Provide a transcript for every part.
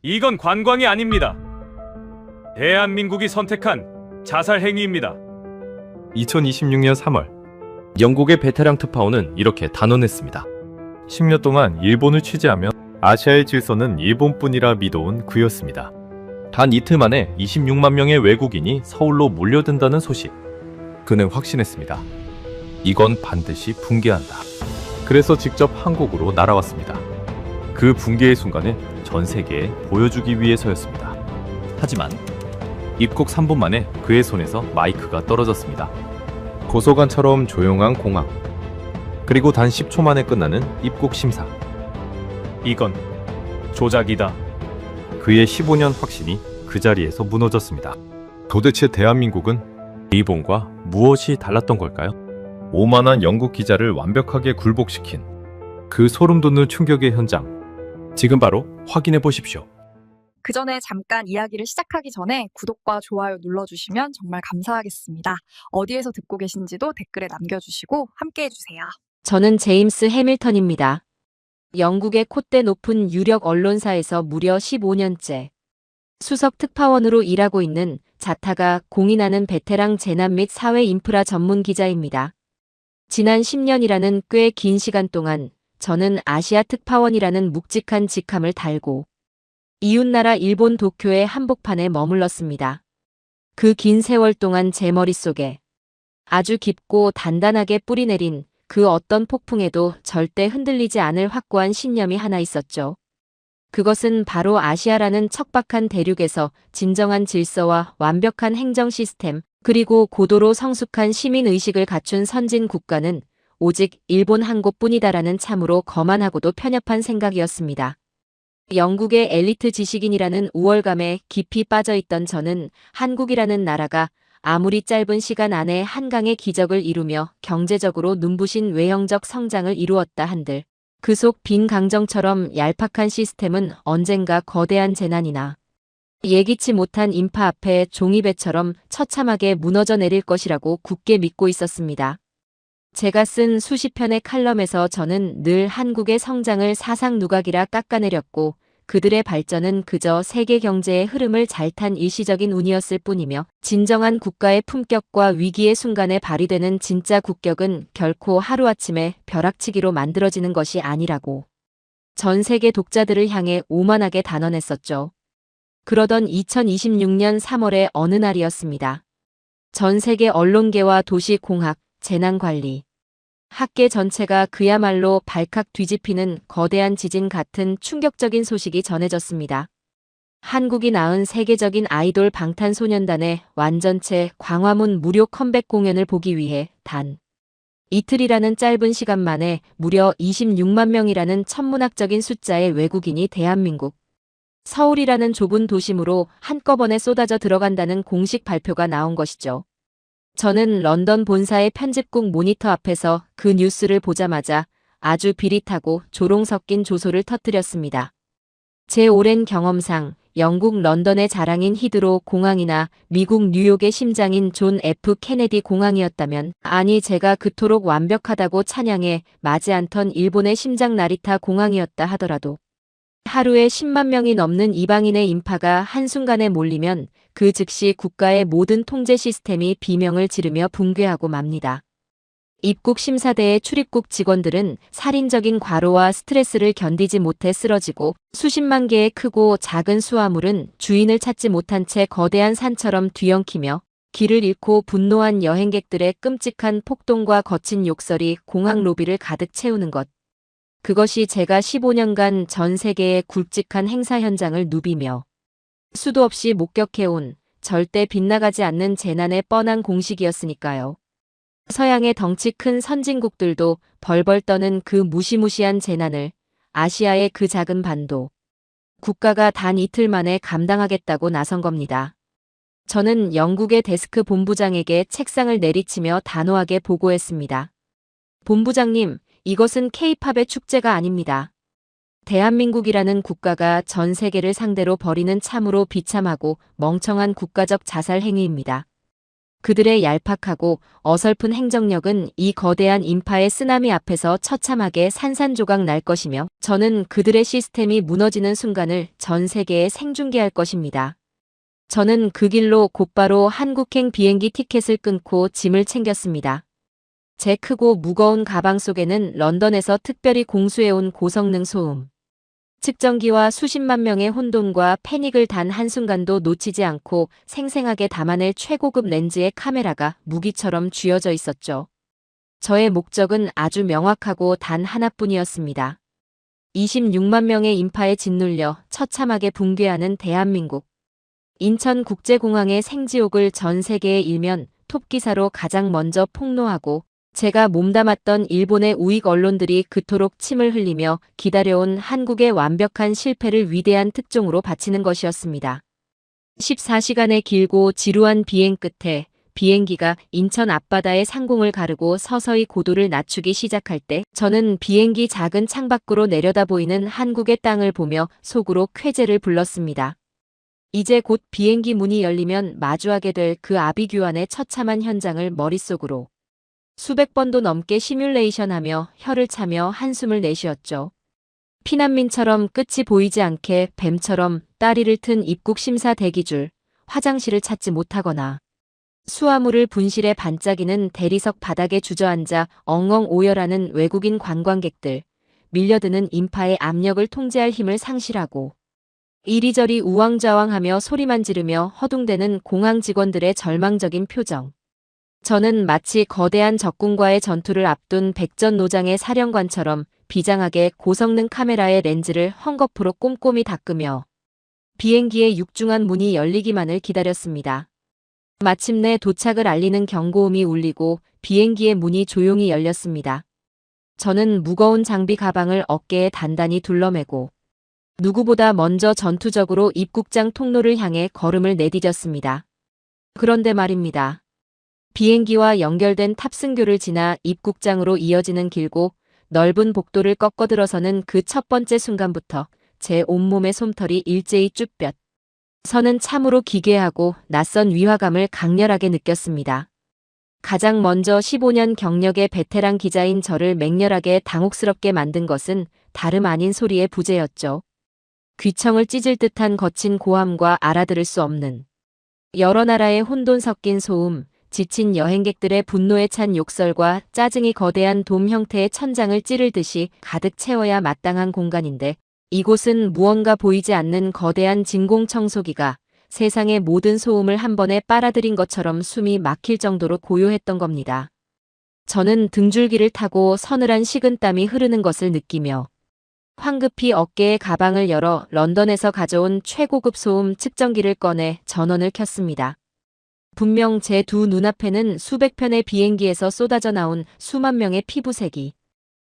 이건 관광이 아닙니다. 대한민국이 선택한 자살 행위입니다. 2026년 3월, 영국의 베테랑 특파원은 이렇게 단언했습니다. 10년 동안 일본을 취재하며 아시아의 질서는 일본뿐이라 믿어온 그였습니다. 단 이틀 만에 26만 명의 외국인이 서울로 몰려든다는 소식. 그는 확신했습니다. 이건 반드시 붕괴한다. 그래서 직접 한국으로 날아왔습니다. 그 붕괴의 순간을 전 세계에 보여주기 위해서였습니다. 하지만 입국 3분 만에 그의 손에서 마이크가 떨어졌습니다. 고소관처럼 조용한 공항. 그리고 단 10초 만에 끝나는 입국 심사. 이건 조작이다. 그의 15년 확신이 그 자리에서 무너졌습니다. 도대체 대한민국은 일본과 무엇이 달랐던 걸까요? 오만한 영국 기자를 완벽하게 굴복시킨 그 소름돋는 충격의 현장. 지금 바로 확인해 보십시오. 그 전에 잠깐 이야기를 시작하기 전에 구독과 좋아요 눌러주시면 정말 감사하겠습니다. 어디에서 듣고 계신지도 댓글에 남겨주시고 함께 해주세요. 저는 제임스 해밀턴입니다. 영국의 콧대 높은 유력 언론사에서 무려 15년째 수석 특파원으로 일하고 있는 자타가 공인하는 베테랑 재난 및 사회 인프라 전문 기자입니다. 지난 10년이라는 꽤 긴 시간 동안 저는 아시아 특파원이라는 묵직한 직함을 달고 이웃나라 일본 도쿄의 한복판에 머물렀습니다. 그 긴 세월 동안 제 머릿속에 아주 깊고 단단하게 뿌리내린 그 어떤 폭풍에도 절대 흔들리지 않을 확고한 신념이 하나 있었죠. 그것은 바로 아시아라는 척박한 대륙에서 진정한 질서와 완벽한 행정 시스템, 그리고 고도로 성숙한 시민의식을 갖춘 선진 국가는 오직 일본 한 곳뿐이다라는 참으로 거만하고도 편협한 생각이었습니다. 영국의 엘리트 지식인이라는 우월감에 깊이 빠져있던 저는 한국이라는 나라가 아무리 짧은 시간 안에 한강의 기적을 이루며 경제적으로 눈부신 외형적 성장을 이루었다 한들 그 속 빈 강정처럼 얄팍한 시스템은 언젠가 거대한 재난이나 예기치 못한 인파 앞에 종이배처럼 처참하게 무너져 내릴 것이라고 굳게 믿고 있었습니다. 제가 쓴 수십 편의 칼럼에서 저는 늘 한국의 성장을 사상 누각이라 깎아내렸고 그들의 발전은 그저 세계 경제의 흐름을 잘 탄 일시적인 운이었을 뿐이며 진정한 국가의 품격과 위기의 순간에 발휘되는 진짜 국격은 결코 하루아침에 벼락치기로 만들어지는 것이 아니라고 전 세계 독자들을 향해 오만하게 단언했었죠. 그러던 2026년 3월의 어느 날이었습니다. 전 세계 언론계와 도시공학, 재난관리, 학계 전체가 그야말로 발칵 뒤집히는 거대한 지진 같은 충격적인 소식이 전해졌습니다. 한국이 낳은 세계적인 아이돌 방탄소년단의 완전체 광화문 무료 컴백 공연을 보기 위해 단 이틀이라는 짧은 시간 만에 무려 26만 명이라는 천문학적인 숫자의 외국인이 대한민국 서울이라는 좁은 도심으로 한꺼번에 쏟아져 들어간다는 공식 발표가 나온 것이죠. 저는 런던 본사의 편집국 모니터 앞에서 그 뉴스를 보자마자 아주 비릿하고 조롱 섞인 조소를 터뜨렸습니다. 제 오랜 경험상 영국 런던의 자랑인 히드로 공항이나 미국 뉴욕의 심장인 존 F 케네디 공항이었다면, 아니 제가 그토록 완벽하다고 찬양해 마지 않던 일본의 심장 나리타 공항이었다 하더라도 하루에 10만 명이 넘는 이방인의 인파가 한순간에 몰리면 그 즉시 국가의 모든 통제 시스템이 비명을 지르며 붕괴하고 맙니다. 입국 심사대의 출입국 직원들은 살인적인 과로와 스트레스를 견디지 못해 쓰러지고 수십만 개의 크고 작은 수화물은 주인을 찾지 못한 채 거대한 산처럼 뒤엉키며 길을 잃고 분노한 여행객들의 끔찍한 폭동과 거친 욕설이 공항 로비를 가득 채우는 것. 그것이 제가 15년간 전 세계의 굵직한 행사 현장을 누비며 수도 없이 목격해온 절대 빗나가지 않는 재난의 뻔한 공식이었으니까요. 서양의 덩치 큰 선진국들도 벌벌 떠는 그 무시무시한 재난을 아시아의 그 작은 반도 국가가 단 이틀 만에 감당하겠다고 나선 겁니다. 저는 영국의 데스크 본부장에게 책상을 내리치며 단호하게 보고했습니다. 본부장님, 이것은 K-팝의 축제가 아닙니다. 대한민국이라는 국가가 전 세계를 상대로 벌이는 참으로 비참하고 멍청한 국가적 자살 행위입니다. 그들의 얄팍하고 어설픈 행정력은 이 거대한 인파의 쓰나미 앞에서 처참하게 산산조각 날 것이며 저는 그들의 시스템이 무너지는 순간을 전 세계에 생중계할 것입니다. 저는 그 길로 곧바로 한국행 비행기 티켓을 끊고 짐을 챙겼습니다. 제 크고 무거운 가방 속에는 런던에서 특별히 공수해온 고성능 소음 측정기와 수십만 명의 혼돈과 패닉을 단 한순간도 놓치지 않고 생생하게 담아낼 최고급 렌즈의 카메라가 무기처럼 쥐어져 있었죠. 저의 목적은 아주 명확하고 단 하나뿐이었습니다. 26만 명의 인파에 짓눌려 처참하게 붕괴하는 대한민국. 인천국제공항의 생지옥을 전 세계에 일면 톱기사로 가장 먼저 폭로하고 제가 몸담았던 일본의 우익 언론들이 그토록 침을 흘리며 기다려온 한국의 완벽한 실패를 위대한 특종으로 바치는 것이었습니다. 14시간의 길고 지루한 비행 끝에 비행기가 인천 앞바다의 상공을 가르고 서서히 고도를 낮추기 시작할 때 저는 비행기 작은 창밖으로 내려다 보이는 한국의 땅을 보며 속으로 쾌재를 불렀습니다. 이제 곧 비행기 문이 열리면 마주하게 될 그 아비규환의 처참한 현장을 머릿속으로 수백 번도 넘게 시뮬레이션하며 혀를 차며 한숨을 내쉬었죠. 피난민처럼 끝이 보이지 않게 뱀처럼 다리를 튼 입국 심사 대기줄, 화장실을 찾지 못하거나 수화물을 분실해 반짝이는 대리석 바닥에 주저앉아 엉엉 오열하는 외국인 관광객들, 밀려드는 인파의 압력을 통제할 힘을 상실하고 이리저리 우왕좌왕하며 소리만 지르며 허둥대는 공항 직원들의 절망적인 표정. 저는 마치 거대한 적군과의 전투를 앞둔 백전노장의 사령관처럼 비장하게 고성능 카메라의 렌즈를 헝겊으로 꼼꼼히 닦으며 비행기의 육중한 문이 열리기만을 기다렸습니다. 마침내 도착을 알리는 경고음이 울리고 비행기의 문이 조용히 열렸습니다. 저는 무거운 장비 가방을 어깨에 단단히 둘러매고 누구보다 먼저 전투적으로 입국장 통로를 향해 걸음을 내디뎠습니다. 그런데 말입니다. 비행기와 연결된 탑승교를 지나 입국장으로 이어지는 길고 넓은 복도를 꺾어들어서는 그 첫 번째 순간부터 제 온몸의 솜털이 일제히 쭈뼛 서는 참으로 기괴하고 낯선 위화감을 강렬하게 느꼈습니다. 가장 먼저 15년 경력의 베테랑 기자인 저를 맹렬하게 당혹스럽게 만든 것은 다름 아닌 소리의 부재였죠. 귀청을 찢을 듯한 거친 고함과 알아들을 수 없는 여러 나라의 혼돈 섞인 소음, 지친 여행객들의 분노에 찬 욕설과 짜증이 거대한 돔 형태의 천장을 찌를 듯이 가득 채워야 마땅한 공간인데 이곳은 무언가 보이지 않는 거대한 진공청소기가 세상의 모든 소음을 한 번에 빨아들인 것처럼 숨이 막힐 정도로 고요했던 겁니다. 저는 등줄기를 타고 서늘한 식은땀이 흐르는 것을 느끼며 황급히 어깨의 가방을 열어 런던에서 가져온 최고급 소음 측정기를 꺼내 전원을 켰습니다. 분명 제 두 눈앞에는 수백 편의 비행기에서 쏟아져 나온 수만 명의 피부색이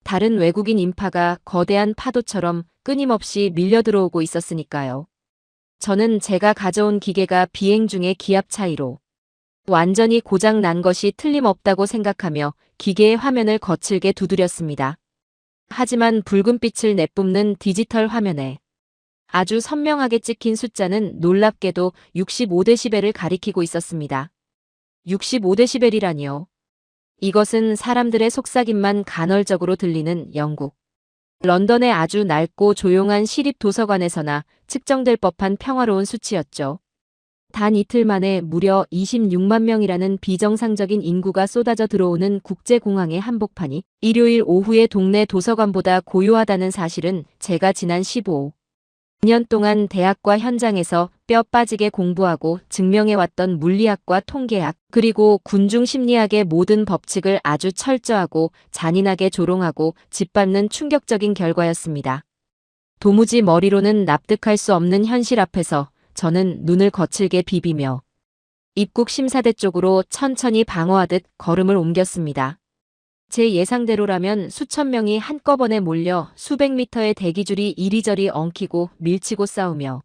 다른 외국인 인파가 거대한 파도처럼 끊임없이 밀려 들어오고 있었으니까요. 저는 제가 가져온 기계가 비행 중의 기압 차이로 완전히 고장 난 것이 틀림없다고 생각하며 기계의 화면을 거칠게 두드렸습니다. 하지만 붉은빛을 내뿜는 디지털 화면에 아주 선명하게 찍힌 숫자는 놀랍게도 65데시벨을 가리키고 있었습니다. 65데시벨이라니요. 이것은 사람들의 속삭임만 간헐적으로 들리는 영국 런던의 아주 낡고 조용한 시립도서관에서나 측정될 법한 평화로운 수치였죠. 단 이틀 만에 무려 26만 명이라는 비정상적인 인구가 쏟아져 들어오는 국제공항의 한복판이 일요일 오후의 동네 도서관보다 고요하다는 사실은 제가 지난 15년 동안 대학과 현장에서 뼈 빠지게 공부하고 증명해왔던 물리학과 통계학 그리고 군중 심리학의 모든 법칙을 아주 철저하고 잔인하게 조롱하고 짓밟는 충격적인 결과였습니다. 도무지 머리로는 납득할 수 없는 현실 앞에서 저는 눈을 거칠게 비비며 입국 심사대 쪽으로 천천히 방어하듯 걸음을 옮겼습니다. 제 예상대로라면 수천 명이 한꺼번에 몰려 수백 미터의 대기줄이 이리저리 엉키고 밀치고 싸우며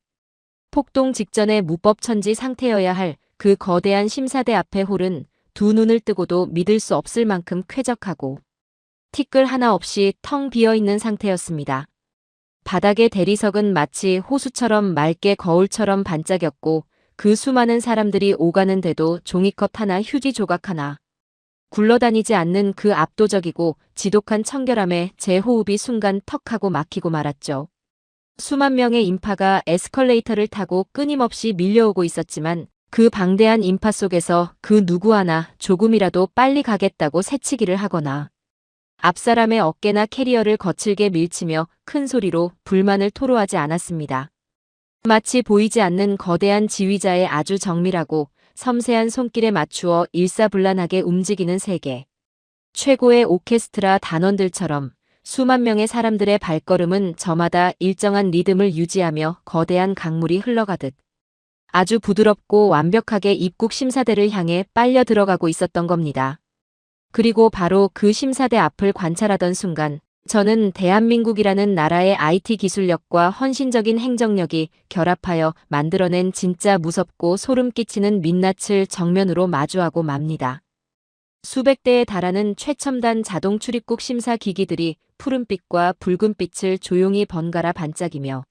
폭동 직전의 무법천지 상태여야 할 그 거대한 심사대 앞의 홀은 두 눈을 뜨고도 믿을 수 없을 만큼 쾌적하고 티끌 하나 없이 텅 비어있는 상태였습니다. 바닥의 대리석은 마치 호수처럼 맑게 거울처럼 반짝였고 그 수많은 사람들이 오가는데도 종이컵 하나, 휴지 조각 하나 굴러다니지 않는 그 압도적이고 지독한 청결함에 제 호흡이 순간 턱하고 막히고 말았죠. 수만 명의 인파가 에스컬레이터를 타고 끊임없이 밀려오고 있었지만 그 방대한 인파 속에서 그 누구 하나 조금이라도 빨리 가겠다고 새치기를 하거나 앞사람의 어깨나 캐리어를 거칠게 밀치며 큰 소리로 불만을 토로하지 않았습니다. 마치 보이지 않는 거대한 지휘자의 아주 정밀하고 섬세한 손길에 맞추어 일사불란하게 움직이는 세계. 최고의 오케스트라 단원들처럼 수만 명의 사람들의 발걸음은 저마다 일정한 리듬을 유지하며 거대한 강물이 흘러가듯 아주 부드럽고 완벽하게 입국 심사대를 향해 빨려 들어가고 있었던 겁니다. 그리고 바로 그 심사대 앞을 관찰하던 순간 저는 대한민국이라는 나라의 IT 기술력과 헌신적인 행정력이 결합하여 만들어낸 진짜 무섭고 소름 끼치는 민낯을 정면으로 마주하고 맙니다. 수백 대에 달하는 최첨단 자동 출입국 심사 기기들이 푸른빛과 붉은빛을 조용히 번갈아 반짝이며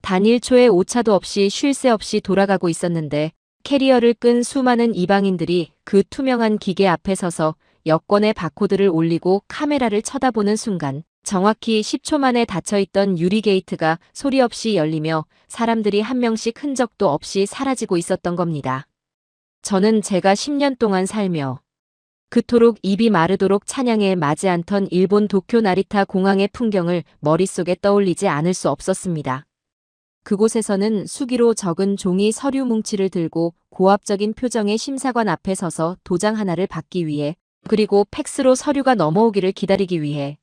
단 1초의 오차도 없이 쉴 새 없이 돌아가고 있었는데 캐리어를 끈 수많은 이방인들이 그 투명한 기계 앞에 서서 여권의 바코드를 올리고 카메라를 쳐다보는 순간 정확히 10초 만에 닫혀있던 유리 게이트가 소리 없이 열리며 사람들이 한 명씩 흔적도 없이 사라지고 있었던 겁니다. 저는 제가 10년 동안 살며 그토록 입이 마르도록 찬양에 맞지 않던 일본 도쿄 나리타 공항의 풍경을 머릿속에 떠올리지 않을 수 없었습니다. 그곳에서는 수기로 적은 종이 서류 뭉치를 들고 고압적인 표정의 심사관 앞에 서서 도장 하나를 받기 위해 그리고 팩스로 서류가 넘어오기를 기다리기 위해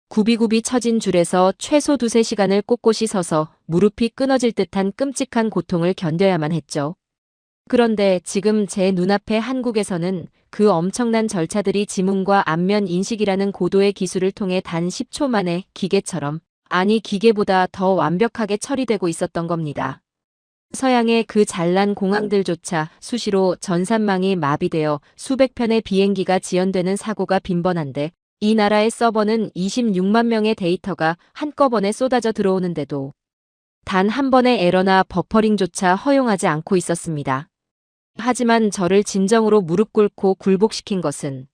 굽이굽이 처진 줄에서 최소 2~3시간을 꼿꼿이 서서 무릎이 끊어질 듯한 끔찍한 고통을 견뎌야만 했죠. 그런데 지금 제 눈앞에 한국에서는 그 엄청난 절차들이 지문과 안면 인식이라는 고도의 기술을 통해 단 10초 만에 기계처럼, 아니 기계보다 더 완벽하게 처리되고 있었던 겁니다. 서양의 그 잘난 공항들조차 수시로 전산망이 마비되어 수백 편의 비행기가 지연되는 사고가 빈번한데 이 나라의 서버는 26만 명의 데이터가 한꺼번에 쏟아져 들어오는데도 단 한 번의 에러나 버퍼링조차 허용하지 않고 있었습니다. 하지만 저를 진정으로 무릎 꿇고 굴복시킨 것은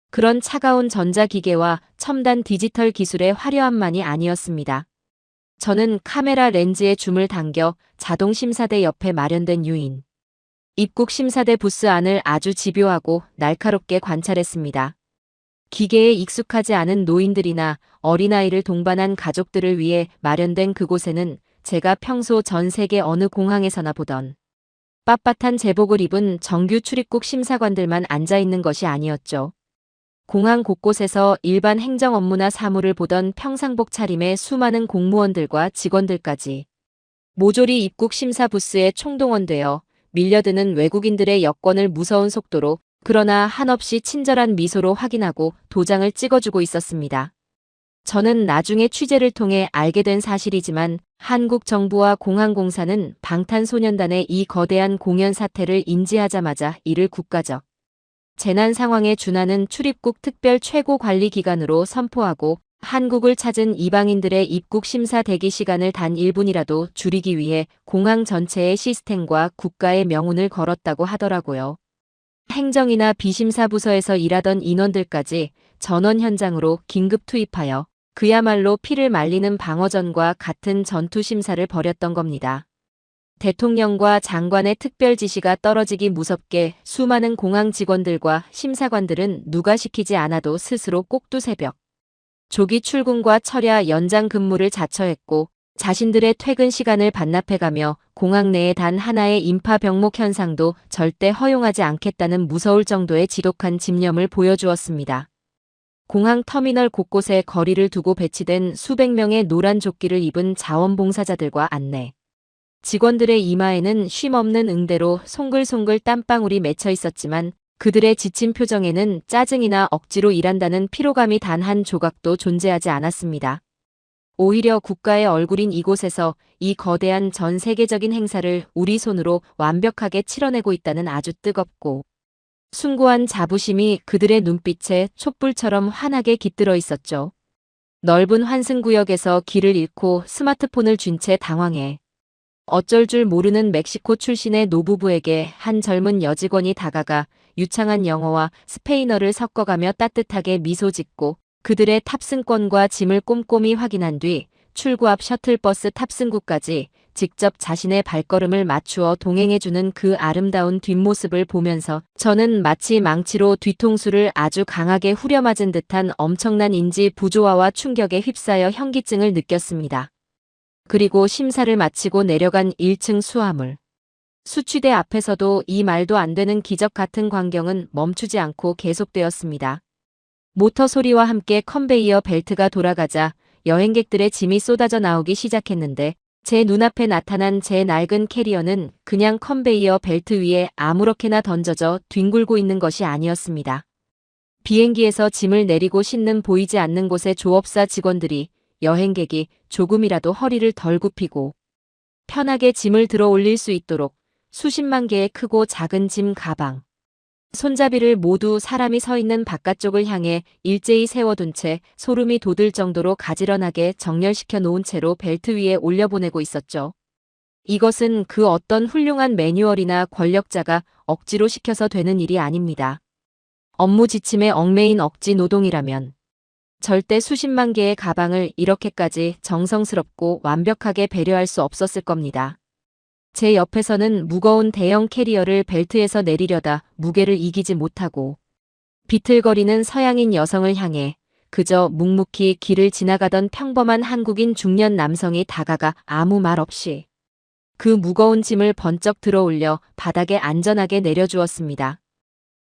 그런 차가운 전자기계와 첨단 디지털 기술의 화려함만이 아니었습니다. 저는 카메라 렌즈에 줌을 당겨 자동심사대 옆에 마련된 유인 입국심사대 부스 안을 아주 집요하고 날카롭게 관찰했습니다. 기계에 익숙하지 않은 노인들이나 어린아이를 동반한 가족들을 위해 마련된 그곳에는 제가 평소 전 세계 어느 공항에서나 보던 빳빳한 제복을 입은 정규 출입국 심사관들만 앉아있는 것이 아니었죠. 공항 곳곳에서 일반 행정 업무나 사무를 보던 평상복 차림의 수많은 공무원들과 직원들까지 모조리 입국 심사 부스에 총동원되어 밀려드는 외국인들의 여권을 무서운 속도로 그러나 한없이 친절한 미소로 확인하고 도장을 찍어주고 있었습니다. 저는 나중에 취재를 통해 알게 된 사실이지만 한국 정부와 공항공사는 방탄소년단의 이 거대한 공연 사태를 인지하자마자 이를 국가적 재난 상황에 준하는 출입국 특별 최고 관리 기관으로 선포하고 한국을 찾은 이방인들의 입국 심사 대기 시간을 단 1분이라도 줄이기 위해 공항 전체의 시스템과 국가의 명운을 걸었다고 하더라고요. 행정이나 비심사 부서에서 일하던 인원들까지 전원 현장으로 긴급 투입하여 그야말로 피를 말리는 방어전과 같은 전투 심사를 벌였던 겁니다. 대통령과 장관의 특별 지시가 떨어지기 무섭게 수많은 공항 직원들과 심사관들은 누가 시키지 않아도 스스로 꼭두새벽 조기 출근과 철야 연장 근무를 자처했고 자신들의 퇴근 시간을 반납해가며 공항 내에 단 하나의 인파 병목 현상도 절대 허용하지 않겠다는 무서울 정도의 지독한 집념을 보여주었습니다. 공항 터미널 곳곳에 거리를 두고 배치된 수백 명의 노란 조끼를 입은 자원봉사자들과 안내 직원들의 이마에는 쉼없는 응대로 송글송글 땀방울이 맺혀 있었지만 그들의 지친 표정에는 짜증이나 억지로 일한다는 피로감이 단 한 조각도 존재하지 않았습니다. 오히려 국가의 얼굴인 이곳에서 이 거대한 전 세계적인 행사를 우리 손으로 완벽하게 치러내고 있다는 아주 뜨겁고 숭고한 자부심이 그들의 눈빛에 촛불처럼 환하게 깃들어 있었죠. 넓은 환승구역에서 길을 잃고 스마트폰을 쥔 채 당황해 어쩔 줄 모르는 멕시코 출신의 노부부에게 한 젊은 여직원이 다가가 유창한 영어와 스페인어를 섞어가며 따뜻하게 미소 짓고 그들의 탑승권과 짐을 꼼꼼히 확인한 뒤 출구 앞 셔틀버스 탑승구까지 직접 자신의 발걸음을 맞추어 동행해주는 그 아름다운 뒷모습을 보면서 저는 마치 망치로 뒤통수를 아주 강하게 후려맞은 듯한 엄청난 인지 부조화와 충격에 휩싸여 현기증을 느꼈습니다. 그리고 심사를 마치고 내려간 1층 수화물. 수취대 앞에서도 이 말도 안 되는 기적 같은 광경은 멈추지 않고 계속되었습니다. 모터 소리와 함께 컨베이어 벨트가 돌아가자 여행객들의 짐이 쏟아져 나오기 시작했는데 제 눈앞에 나타난 제 낡은 캐리어는 그냥 컨베이어 벨트 위에 아무렇게나 던져져 뒹굴고 있는 것이 아니었습니다. 비행기에서 짐을 내리고 싣는 보이지 않는 곳의 조업사 직원들이 여행객이 조금이라도 허리를 덜 굽히고 편하게 짐을 들어 올릴 수 있도록 수십만 개의 크고 작은 짐 가방, 손잡이를 모두 사람이 서 있는 바깥쪽을 향해 일제히 세워둔 채 소름이 돋을 정도로 가지런하게 정렬시켜 놓은 채로 벨트 위에 올려보내고 있었죠. 이것은 그 어떤 훌륭한 매뉴얼이나 권력자가 억지로 시켜서 되는 일이 아닙니다. 업무 지침에 얽매인 억지 노동이라면 절대 수십만 개의 가방을 이렇게까지 정성스럽고 완벽하게 배려할 수 없었을 겁니다. 제 옆에서는 무거운 대형 캐리어를 벨트에서 내리려다 무게를 이기지 못하고 비틀거리는 서양인 여성을 향해 그저 묵묵히 길을 지나가던 평범한 한국인 중년 남성이 다가가 아무 말 없이 그 무거운 짐을 번쩍 들어올려 바닥에 안전하게 내려주었습니다.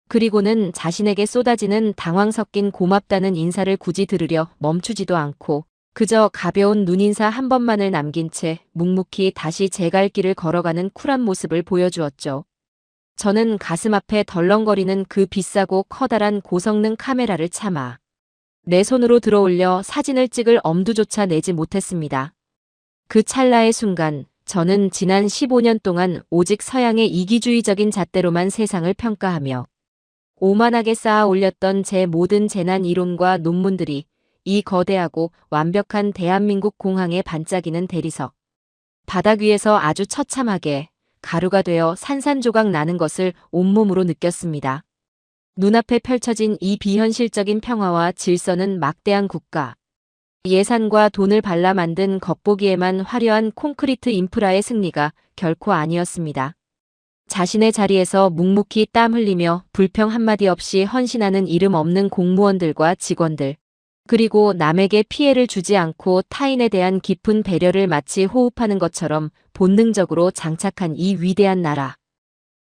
그리고는 자신에게 쏟아지는 당황 섞인 고맙다는 인사를 굳이 들으려 멈추지도 않고 그저 가벼운 눈인사 한 번만을 남긴 채 묵묵히 다시 제 갈 길을 걸어가는 쿨한 모습을 보여주었죠. 저는 가슴 앞에 덜렁거리는 그 비싸고 커다란 고성능 카메라를 참아 내 손으로 들어올려 사진을 찍을 엄두조차 내지 못했습니다. 그 찰나의 순간 저는 지난 15년 동안 오직 서양의 이기주의적인 잣대로만 세상을 평가하며 오만하게 쌓아 올렸던 제 모든 재난 이론과 논문들이 이 거대하고 완벽한 대한민국 공항에 반짝이는 대리석 바닥 위에서 아주 처참하게 가루가 되어 산산조각 나는 것을 온몸으로 느꼈습니다. 눈앞에 펼쳐진 이 비현실적인 평화와 질서는 막대한 국가 예산과 돈을 발라 만든 겉보기에만 화려한 콘크리트 인프라의 승리가 결코 아니었습니다. 자신의 자리에서 묵묵히 땀 흘리며 불평 한마디 없이 헌신하는 이름 없는 공무원들과 직원들 그리고 남에게 피해를 주지 않고 타인에 대한 깊은 배려를 마치 호흡하는 것처럼 본능적으로 장착한 이 위대한 나라.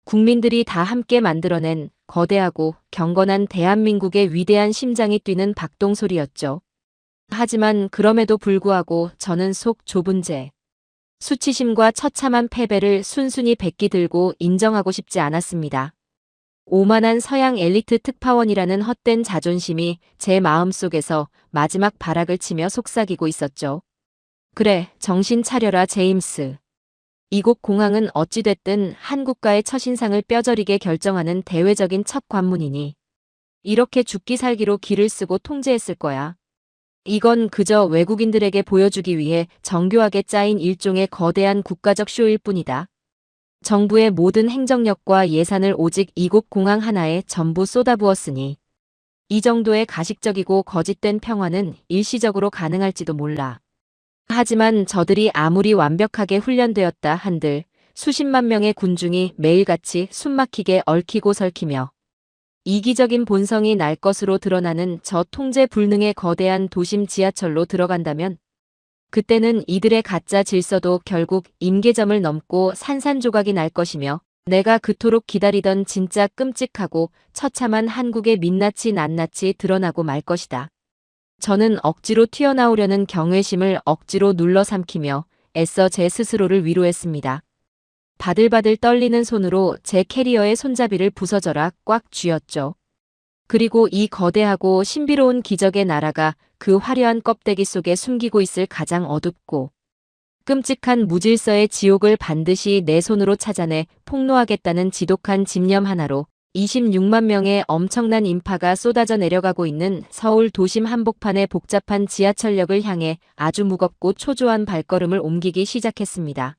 국민들이 다 함께 만들어낸 거대하고 경건한 대한민국의 위대한 심장이 뛰는 박동소리였죠. 하지만 그럼에도 불구하고 저는 속 좁은 제 수치심과 처참한 패배를 순순히 백기 들고 인정하고 싶지 않았습니다. 오만한 서양 엘리트 특파원이라는 헛된 자존심이 제 마음속에서 마지막 발악을 치며 속삭이고 있었죠. 그래, 정신 차려라 제임스. 이곳 공항은 어찌됐든 한 국가의 첫인상을 뼈저리게 결정하는 대외적인 첫 관문이니 이렇게 죽기 살기로 기를 쓰고 통제했을 거야. 이건 그저 외국인들에게 보여주기 위해 정교하게 짜인 일종의 거대한 국가적 쇼일 뿐이다. 정부의 모든 행정력과 예산을 오직 이곳 공항 하나에 전부 쏟아부었으니 이 정도의 가식적이고 거짓된 평화는 일시적으로 가능할지도 몰라. 하지만 저들이 아무리 완벽하게 훈련되었다 한들 수십만 명의 군중이 매일같이 숨막히게 얽히고 설키며 이기적인 본성이 날 것으로 드러나는 저 통제 불능의 거대한 도심 지하철로 들어간다면 그때는 이들의 가짜 질서도 결국 임계점을 넘고 산산조각이 날 것이며 내가 그토록 기다리던 진짜 끔찍하고 처참한 한국의 민낯이 낱낱이 드러나고 말 것이다. 저는 억지로 튀어나오려는 경외심을 억지로 눌러 삼키며 애써 제 스스로를 위로했습니다. 바들바들 떨리는 손으로 제 캐리어의 손잡이를 부서져라 꽉 쥐었죠. 그리고 이 거대하고 신비로운 기적의 나라가 그 화려한 껍데기 속에 숨기고 있을 가장 어둡고 끔찍한 무질서의 지옥을 반드시 내 손으로 찾아내 폭로하겠다는 지독한 집념 하나로 26만 명의 엄청난 인파가 쏟아져 내려가고 있는 서울 도심 한복판의 복잡한 지하철역을 향해 아주 무겁고 초조한 발걸음을 옮기기 시작했습니다.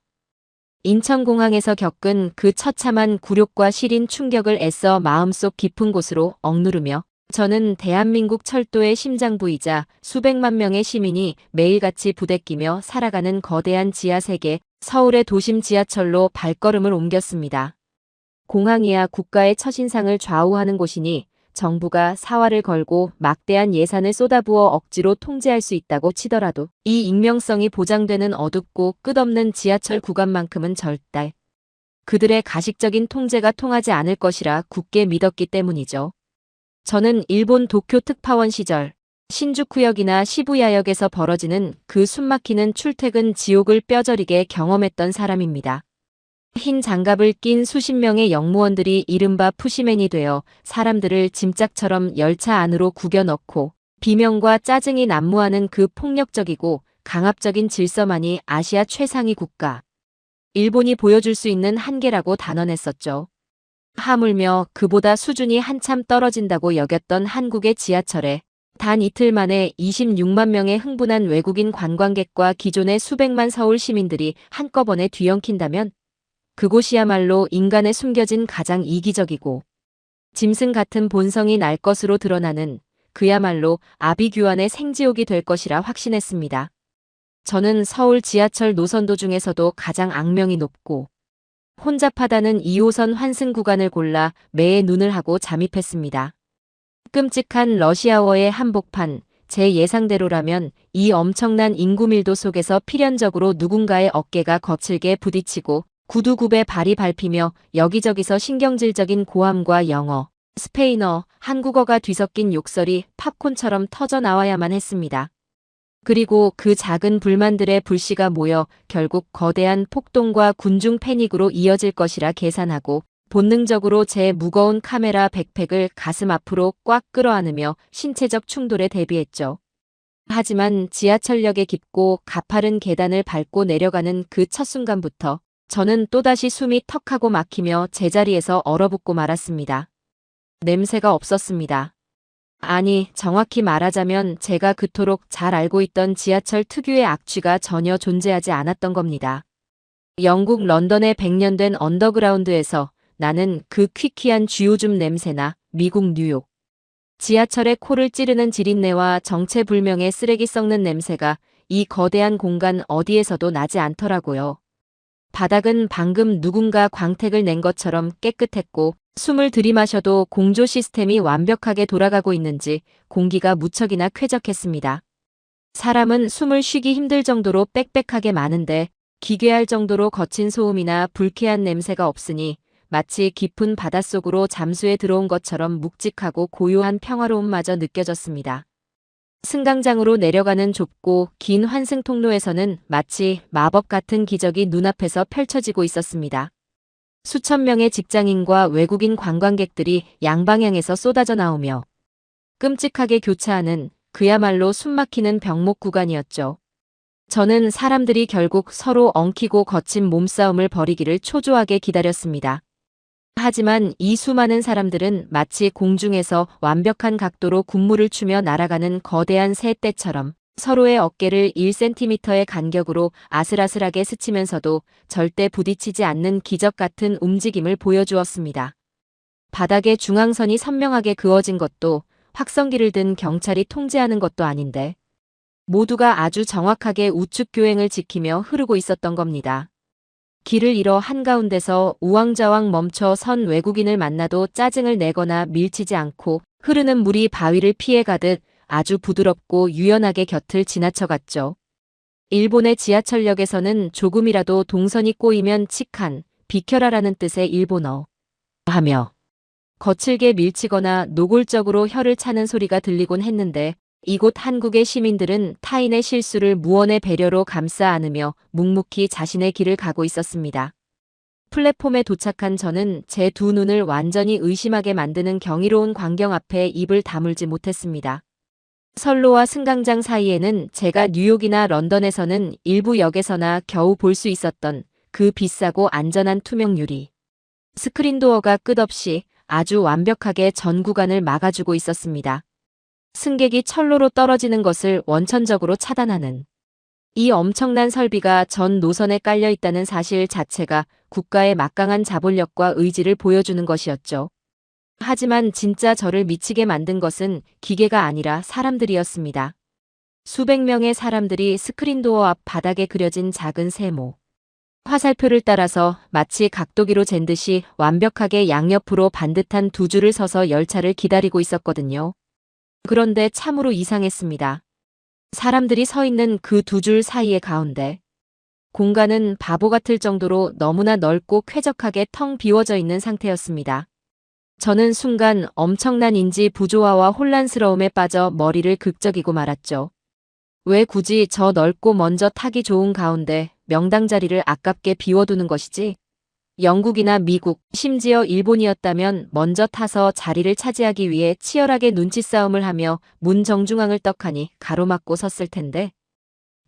인천공항에서 겪은 그 처참한 굴욕과 시린 충격을 애써 마음속 깊은 곳으로 억누르며 저는 대한민국 철도의 심장부이자 수백만 명의 시민이 매일같이 부대끼며 살아가는 거대한 지하세계 서울의 도심 지하철로 발걸음을 옮겼습니다. 공항이야 국가의 첫인상을 좌우하는 곳이니 정부가 사활을 걸고 막대한 예산을 쏟아부어 억지로 통제할 수 있다고 치더라도 이 익명성이 보장되는 어둡고 끝없는 지하철 구간만큼은 절대 그들의 가식적인 통제가 통하지 않을 것이라 굳게 믿었기 때문이죠. 저는 일본 도쿄 특파원 시절 신주쿠역이나 시부야역에서 벌어지는 그 숨막히는 출퇴근 지옥을 뼈저리게 경험했던 사람입니다. 흰 장갑을 낀 수십 명의 영무원들이 이른바 푸시맨이 되어 사람들을 짐짝처럼 열차 안으로 구겨 넣고 비명과 짜증이 난무하는 그 폭력적이고 강압적인 질서만이 아시아 최상위 국가 일본이 보여줄 수 있는 한계라고 단언했었죠. 하물며 그보다 수준이 한참 떨어진다고 여겼던 한국의 지하철에 단 이틀 만에 26만 명의 흥분한 외국인 관광객과 기존의 수백만 서울 시민들이 한꺼번에 뒤엉킨다면 그곳이야말로 인간의 숨겨진 가장 이기적이고 짐승 같은 본성이 날 것으로 드러나는 그야말로 아비규환의 생지옥이 될 것이라 확신했습니다. 저는 서울 지하철 노선도 중에서도 가장 악명이 높고 혼잡하다는 2호선 환승 구간을 골라 매에 눈을 하고 잠입했습니다. 끔찍한 러시아어의 한복판, 제 예상대로라면 이 엄청난 인구 밀도 속에서 필연적으로 누군가의 어깨가 거칠게 부딪히고 구두굽에 발이 밟히며 여기저기서 신경질적인 고함과 영어, 스페인어, 한국어가 뒤섞인 욕설이 팝콘처럼 터져 나와야만 했습니다. 그리고 그 작은 불만들의 불씨가 모여 결국 거대한 폭동과 군중 패닉으로 이어질 것이라 계산하고 본능적으로 제 무거운 카메라 백팩을 가슴 앞으로 꽉 끌어안으며 신체적 충돌에 대비했죠. 하지만 지하철역의 깊고 가파른 계단을 밟고 내려가는 그 첫 순간부터 저는 또다시 숨이 턱하고 막히며 제자리에서 얼어붙고 말았습니다. 냄새가 없었습니다. 아니, 정확히 말하자면 제가 그토록 잘 알고 있던 지하철 특유의 악취가 전혀 존재하지 않았던 겁니다. 영국 런던의 100년 된 언더그라운드에서 나는 그 퀴퀴한 쥐오줌 냄새나 미국 뉴욕 지하철의 코를 찌르는 지린내와 정체불명의 쓰레기 썩는 냄새가 이 거대한 공간 어디에서도 나지 않더라고요. 바닥은 방금 누군가 광택을 낸 것처럼 깨끗했고 숨을 들이마셔도 공조 시스템이 완벽하게 돌아가고 있는지 공기가 무척이나 쾌적했습니다. 사람은 숨을 쉬기 힘들 정도로 빽빽하게 많은데 기괴할 정도로 거친 소음이나 불쾌한 냄새가 없으니 마치 깊은 바닷속으로 잠수해 들어온 것처럼 묵직하고 고요한 평화로움마저 느껴졌습니다. 승강장으로 내려가는 좁고 긴 환승 통로에서는 마치 마법 같은 기적이 눈앞에서 펼쳐지고 있었습니다. 수천 명의 직장인과 외국인 관광객들이 양방향에서 쏟아져 나오며 끔찍하게 교차하는 그야말로 숨막히는 병목 구간이었죠. 저는 사람들이 결국 서로 엉키고 거친 몸싸움을 벌이기를 초조하게 기다렸습니다. 하지만 이 수많은 사람들은 마치 공중에서 완벽한 각도로 군무를 추며 날아가는 거대한 새떼처럼 서로의 어깨를 1cm의 간격으로 아슬아슬하게 스치면서도 절대 부딪히지 않는 기적 같은 움직임을 보여주었습니다. 바닥에 중앙선이 선명하게 그어진 것도 확성기를 든 경찰이 통제하는 것도 아닌데 모두가 아주 정확하게 우측 교행을 지키며 흐르고 있었던 겁니다. 길을 잃어 한가운데서 우왕좌왕 멈춰 선 외국인을 만나도 짜증을 내거나 밀치지 않고 흐르는 물이 바위를 피해가듯 아주 부드럽고 유연하게 곁을 지나쳐갔죠. 일본의 지하철역에서는 조금이라도 동선이 꼬이면 치칸, 비켜라라는 뜻의 일본어 하며 거칠게 밀치거나 노골적으로 혀를 차는 소리가 들리곤 했는데 이곳 한국의 시민들은 타인의 실수를 무언의 배려로 감싸 안으며 묵묵히 자신의 길을 가고 있었습니다. 플랫폼에 도착한 저는 제 두 눈을 완전히 의심하게 만드는 경이로운 광경 앞에 입을 다물지 못했습니다. 선로와 승강장 사이에는 제가 뉴욕이나 런던에서는 일부 역에서나 겨우 볼 수 있었던 그 비싸고 안전한 투명 유리 스크린도어가 끝없이 아주 완벽하게 전 구간을 막아주고 있었습니다. 승객이 철로로 떨어지는 것을 원천적으로 차단하는 이 엄청난 설비가 전 노선에 깔려 있다는 사실 자체가 국가의 막강한 자본력과 의지를 보여주는 것이었죠. 하지만 진짜 저를 미치게 만든 것은 기계가 아니라 사람들이었습니다. 수백 명의 사람들이 스크린도어 앞 바닥에 그려진 작은 세모. 화살표를 따라서 마치 각도기로 잰 듯이 완벽하게 양옆으로 반듯한 두 줄을 서서 열차를 기다리고 있었거든요. 그런데 참으로 이상했습니다. 사람들이 서 있는 그 두 줄 사이의 가운데 공간은 바보 같을 정도로 너무나 넓고 쾌적하게 텅 비워져 있는 상태였습니다. 저는 순간 엄청난 인지 부조화와 혼란스러움에 빠져 머리를 극적이고 말았죠. 왜 굳이 저 넓고 먼저 타기 좋은 가운데 명당 자리를 아깝게 비워두는 것이지? 영국이나 미국, 심지어 일본이었다면 먼저 타서 자리를 차지하기 위해 치열하게 눈치 싸움을 하며 문 정중앙을 떡하니 가로막고 섰을 텐데.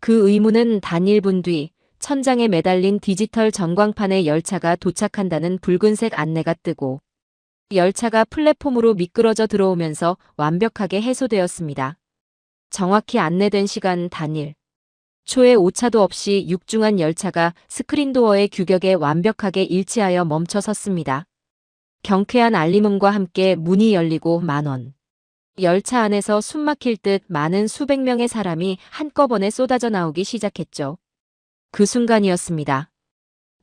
그 의문은 단 1분 뒤 천장에 매달린 디지털 전광판에 열차가 도착한다는 붉은색 안내가 뜨고 열차가 플랫폼으로 미끄러져 들어오면서 완벽하게 해소되었습니다. 정확히 안내된 시간 단일. 초의 오차도 없이 육중한 열차가 스크린도어의 규격에 완벽하게 일치하여 멈춰 섰습니다. 경쾌한 알림음과 함께 문이 열리고 만원. 열차 안에서 숨막힐 듯 많은 수백 명의 사람이 한꺼번에 쏟아져 나오기 시작했죠. 그 순간이었습니다.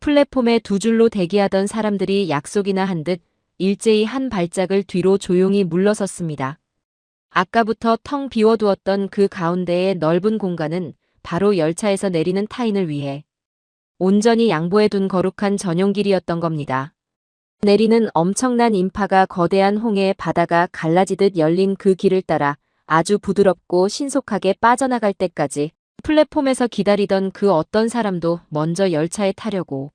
플랫폼에 두 줄로 대기하던 사람들이 약속이나 한 듯 일제히 한 발짝을 뒤로 조용히 물러섰습니다. 아까부터 텅 비워두었던 그 가운데의 넓은 공간은 바로 열차에서 내리는 타인을 위해 온전히 양보해둔 거룩한 전용길이었던 겁니다. 내리는 엄청난 인파가 거대한 홍해의 바다가 갈라지듯 열린 그 길을 따라 아주 부드럽고 신속하게 빠져나갈 때까지 플랫폼에서 기다리던 그 어떤 사람도 먼저 열차에 타려고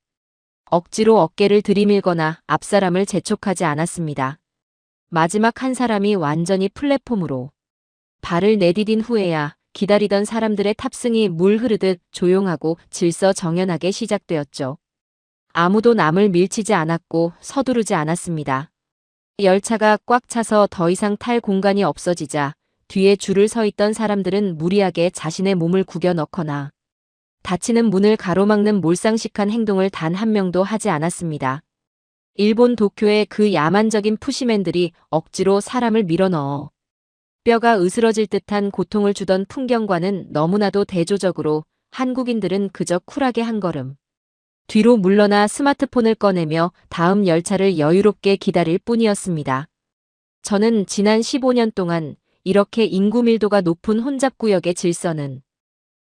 억지로 어깨를 들이밀거나 앞사람을 재촉하지 않았습니다. 마지막 한 사람이 완전히 플랫폼으로 발을 내디딘 후에야 기다리던 사람들의 탑승이 물 흐르듯 조용하고 질서정연하게 시작되었죠. 아무도 남을 밀치지 않았고 서두르지 않았습니다. 열차가 꽉 차서 더 이상 탈 공간이 없어지자 뒤에 줄을 서 있던 사람들은 무리하게 자신의 몸을 구겨 넣거나 닫히는 문을 가로막는 몰상식한 행동을 단 한 명도 하지 않았습니다. 일본 도쿄의 그 야만적인 푸시맨들이 억지로 사람을 밀어넣어 뼈가 으스러질 듯한 고통을 주던 풍경과는 너무나도 대조적으로 한국인들은 그저 쿨하게 한 걸음 뒤로 물러나 스마트폰을 꺼내며 다음 열차를 여유롭게 기다릴 뿐이었습니다. 저는 지난 15년 동안 이렇게 인구 밀도가 높은 혼잡구역의 질서는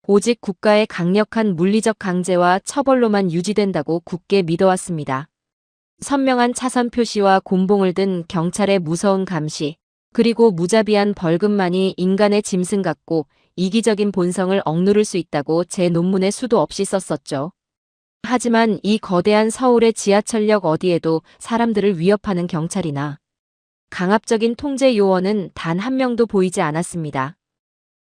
오직 국가의 강력한 물리적 강제와 처벌로만 유지된다고 굳게 믿어왔습니다. 선명한 차선 표시와 곤봉을 든 경찰의 무서운 감시, 그리고 무자비한 벌금만이 인간의 짐승 같고 이기적인 본성을 억누를 수 있다고 제 논문에 수도 없이 썼었죠. 하지만 이 거대한 서울의 지하철역 어디에도 사람들을 위협하는 경찰이나 강압적인 통제 요원은 단 한 명도 보이지 않았습니다.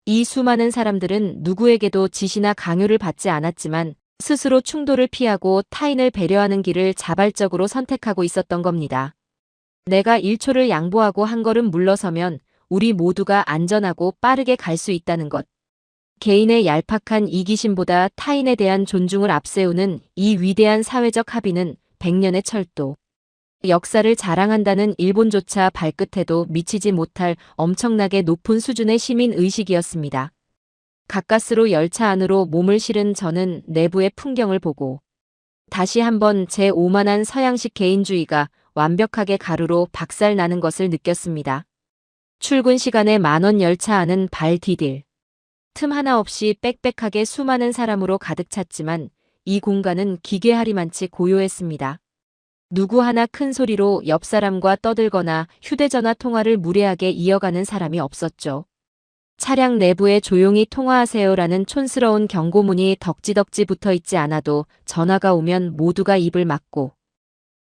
이 수많은 사람들은 누구에게도 지시나 강요를 받지 않았지만 스스로 충돌을 피하고 타인을 배려하는 길을 자발적으로 선택하고 있었던 겁니다. 내가 1초를 양보하고 한 걸음 물러서면 우리 모두가 안전하고 빠르게 갈 수 있다는 것. 개인의 얄팍한 이기심보다 타인에 대한 존중을 앞세우는 이 위대한 사회적 합의는 100년의 철도. 역사를 자랑한다는 일본조차 발끝에도 미치지 못할 엄청나게 높은 수준의 시민의식이었습니다. 가까스로 열차 안으로 몸을 실은 저는 내부의 풍경을 보고 다시 한번 제 오만한 서양식 개인주의가 완벽하게 가루로 박살나는 것을 느꼈습니다. 출근 시간에 만원 열차 안은 발 디딜 틈 하나 없이 빽빽하게 수많은 사람으로 가득 찼지만 이 공간은 기괴하리만치 고요했습니다. 누구 하나 큰 소리로 옆 사람과 떠들거나 휴대전화 통화를 무례하게 이어가는 사람이 없었죠. 차량 내부에 조용히 통화하세요라는 촌스러운 경고문이 덕지덕지 붙어 있지 않아도 전화가 오면 모두가 입을 막고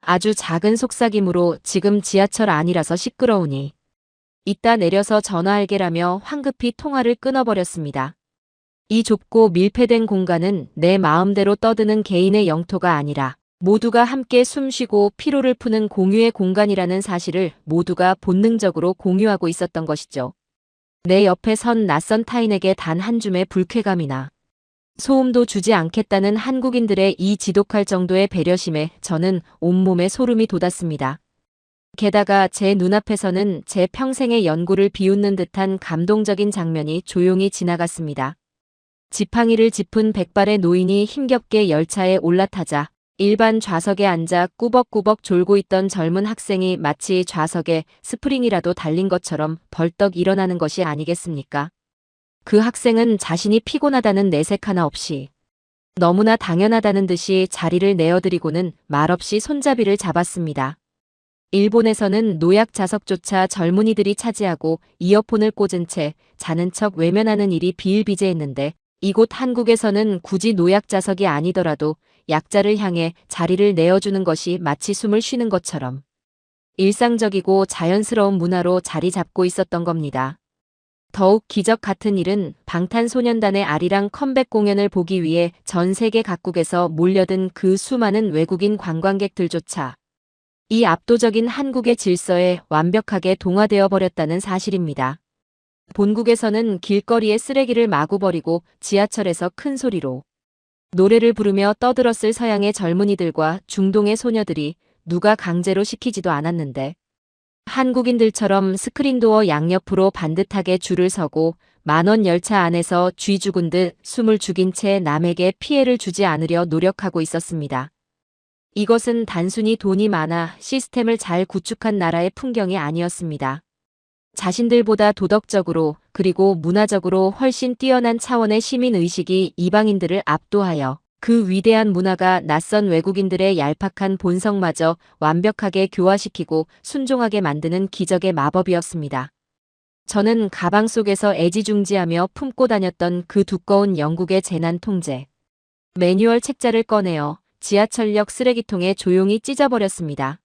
아주 작은 속삭임으로 지금 지하철 안이라서 시끄러우니 이따 내려서 전화할게라며 황급히 통화를 끊어버렸습니다. 이 좁고 밀폐된 공간은 내 마음대로 떠드는 개인의 영토가 아니라 모두가 함께 숨쉬고 피로를 푸는 공유의 공간이라는 사실을 모두가 본능적으로 공유하고 있었던 것이죠. 내 옆에 선 낯선 타인에게 단 한 줌의 불쾌감이나 소음도 주지 않겠다는 한국인들의 이 지독할 정도의 배려심에 저는 온몸에 소름이 돋았습니다. 게다가 제 눈앞에서는 제 평생의 연고를 비웃는 듯한 감동적인 장면이 조용히 지나갔습니다. 지팡이를 짚은 백발의 노인이 힘겹게 열차에 올라타자 일반 좌석에 앉아 꾸벅꾸벅 졸고 있던 젊은 학생이 마치 좌석에 스프링이라도 달린 것처럼 벌떡 일어나는 것이 아니겠습니까? 그 학생은 자신이 피곤하다는 내색 하나 없이 너무나 당연하다는 듯이 자리를 내어드리고는 말없이 손잡이를 잡았습니다. 일본에서는 노약 좌석조차 젊은이들이 차지하고 이어폰을 꽂은 채 자는 척 외면하는 일이 비일비재했는데 이곳 한국에서는 굳이 노약 좌석이 아니더라도 약자를 향해 자리를 내어주는 것이 마치 숨을 쉬는 것처럼 일상적이고 자연스러운 문화로 자리 잡고 있었던 겁니다. 더욱 기적 같은 일은 방탄소년단의 아리랑 컴백 공연을 보기 위해 전 세계 각국에서 몰려든 그 수많은 외국인 관광객들조차 이 압도적인 한국의 질서에 완벽하게 동화되어 버렸다는 사실입니다. 본국에서는 길거리에 쓰레기를 마구 버리고 지하철에서 큰 소리로 노래를 부르며 떠들었을 서양의 젊은이들과 중동의 소녀들이 누가 강제로 시키지도 않았는데 한국인들처럼 스크린도어 양옆으로 반듯하게 줄을 서고 만원 열차 안에서 쥐 죽은 듯 숨을 죽인 채 남에게 피해를 주지 않으려 노력하고 있었습니다. 이것은 단순히 돈이 많아 시스템을 잘 구축한 나라의 풍경이 아니었습니다. 자신들보다 도덕적으로 그리고 문화적으로 훨씬 뛰어난 차원의 시민의식이 이방인들을 압도하여 그 위대한 문화가 낯선 외국인들의 얄팍한 본성마저 완벽하게 교화시키고 순종하게 만드는 기적의 마법이었습니다. 저는 가방 속에서 애지중지하며 품고 다녔던 그 두꺼운 영국의 재난 통제 매뉴얼 책자를 꺼내어 지하철역 쓰레기통에 조용히 찢어버렸습니다.